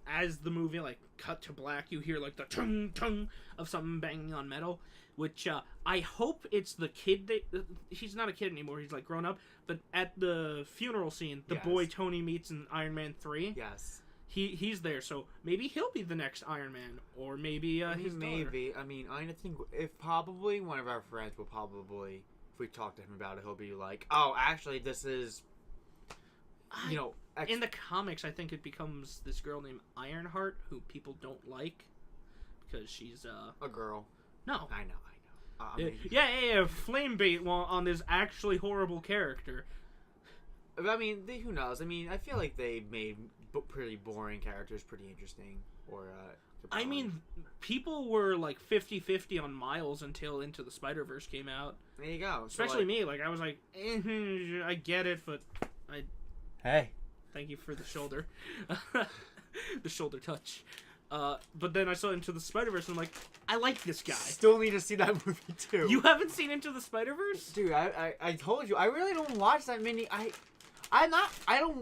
as the movie, like, cut to black, you hear, like, the tung-tung of something banging on metal, which, I hope it's the kid that... he's not a kid anymore, he's, like, grown up, but at the funeral scene, the boy Tony meets in Iron Man 3... Yes. He's there, so maybe he'll be the next Iron Man, or maybe his daughter. Maybe. I mean, I think if probably one of our friends will probably, if we talk to him about it, he'll be like, "Oh, actually, this is, in the comics, I think it becomes this girl named Ironheart, who people don't like because she's a girl." No, I know. I mean, yeah. Flame bait on this actually horrible character. I mean, who knows? I mean, I feel like they made pretty boring characters pretty interesting. Or, I mean, people were like 50-50 on Miles until Into the Spider-Verse came out. There you go. Especially me. Like, I was like, I get it, but Hey. Thank you for the shoulder. The shoulder touch. But then I saw Into the Spider-Verse and I'm like, I like this guy. Still need to see that movie too. You haven't seen Into the Spider-Verse? Dude, I told you, I really don't watch that many. I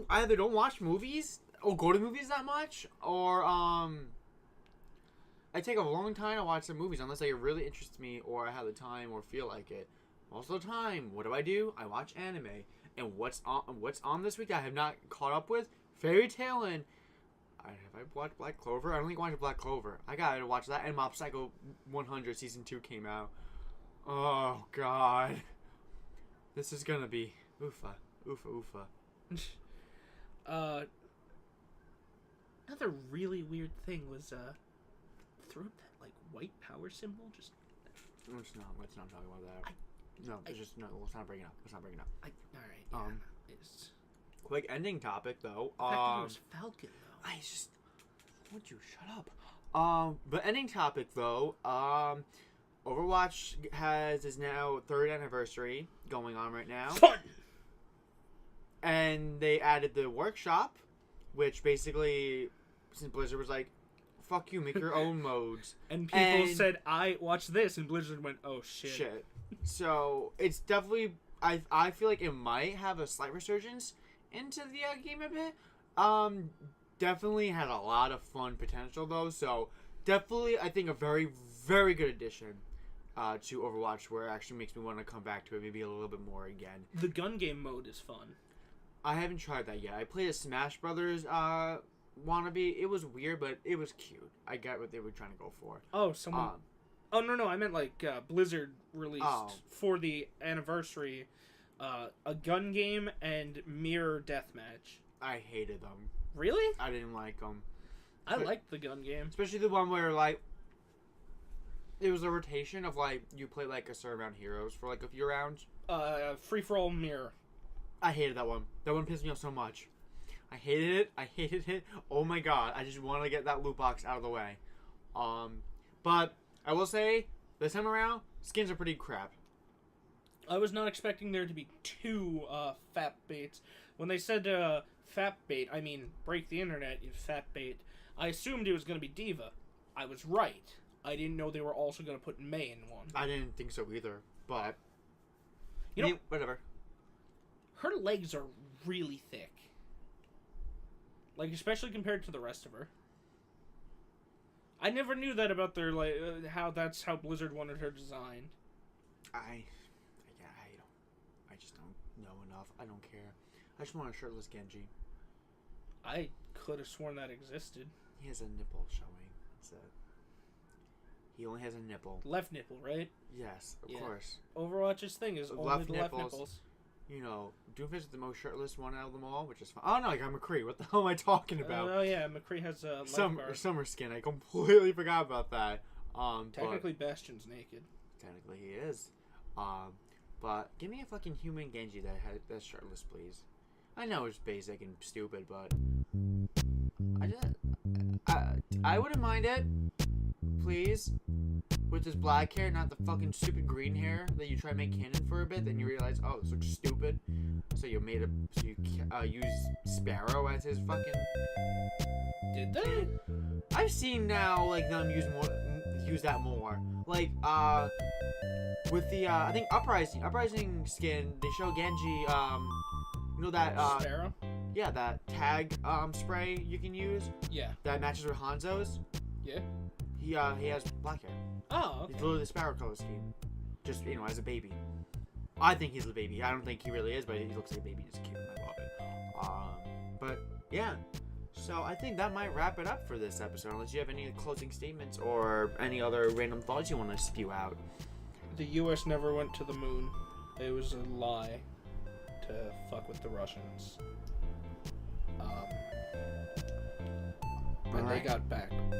either don't watch movies or go to movies that much, or I take a long time to watch some movies unless they really interest me or I have the time or feel like it. Most of the time, what do? I watch anime. And what's on this week I have not caught up with? Fairy Tail and have I watched Black Clover? I don't think I watched Black Clover. I gotta watch that. And Mob Psycho 100 season 2 came out. Oh god, this is gonna be oofa. Another really weird thing was throw up that like white power symbol. Just let's not talk about that. Let's not bring it up. All right. It's quick ending topic though. The fact that it was Falcon though. Would you shut up? But ending topic though. Overwatch is now 3rd anniversary going on right now. Fun. And they added the workshop, which basically, since Blizzard was like, fuck you, make your own modes. And people said, I watched this, and Blizzard went, oh shit. So, it's definitely, I feel like it might have a slight resurgence into the game a bit. Definitely had a lot of fun potential though, so definitely, I think a very, very good addition to Overwatch, where it actually makes me want to come back to it maybe a little bit more again. The gun game mode is fun. I haven't tried that yet. I played a Smash Brothers wannabe. It was weird, but it was cute. I get what they were trying to go for. Oh, someone... oh, no. I meant like Blizzard released for the anniversary a gun game and mirror deathmatch. I hated them. Really? I didn't like them. I liked the gun game. Especially the one where, like, it was a rotation of, like, you play, like, a certain amount of heroes for, like, a few rounds. Free-for-all mirror. I hated that one. That one pissed me off so much. I hated it. Oh my god. I just want to get that loot box out of the way. But I will say, this time around, skins are pretty crap. I was not expecting there to be 2 fat baits. When they said fat bait, I mean break the internet, you fat bait. I assumed it was going to be Diva. I was right. I didn't know they were also going to put Mei in one. I didn't think so either, but... whatever. Her legs are really thick. Like, especially compared to the rest of her. I never knew that about their, like, how Blizzard wanted her designed. I just don't know enough. I don't care. I just want a shirtless Genji. I could have sworn that existed. He has a nipple showing. That's it. He only has a nipple. Left nipple, right? Yes, of course. Overwatch's thing is only the left nipples. Doomfist is the most shirtless one out of them all, which is fine. Oh no, I got McCree. What the hell am I talking about? Oh yeah, McCree has a summer skin. I completely forgot about that. Technically, Bastion's naked. Technically, he is. But give me a fucking human Genji that's shirtless, please. I know it's basic and stupid, but I wouldn't mind it, please. With this black hair, not the fucking stupid green hair that you try to make canon for a bit, then you realize, oh, this looks stupid. So you use Sparrow as his fucking. Did they? I've seen now like them use that more. Like with the I think Uprising skin, they show Genji that Sparrow? Yeah, that tag spray you can use. Yeah. That matches with Hanzo's. Yeah. He has black hair. Oh, okay. He's literally the Sparrow color scheme. Just, as a baby. I think he's a baby. I don't think he really is, but he looks like a baby. He's cute. I love it. But, yeah. So, I think that might wrap it up for this episode. Unless you have any closing statements or any other random thoughts you want to spew out. The U.S. never went to the moon. It was a lie to fuck with the Russians. And they got backed by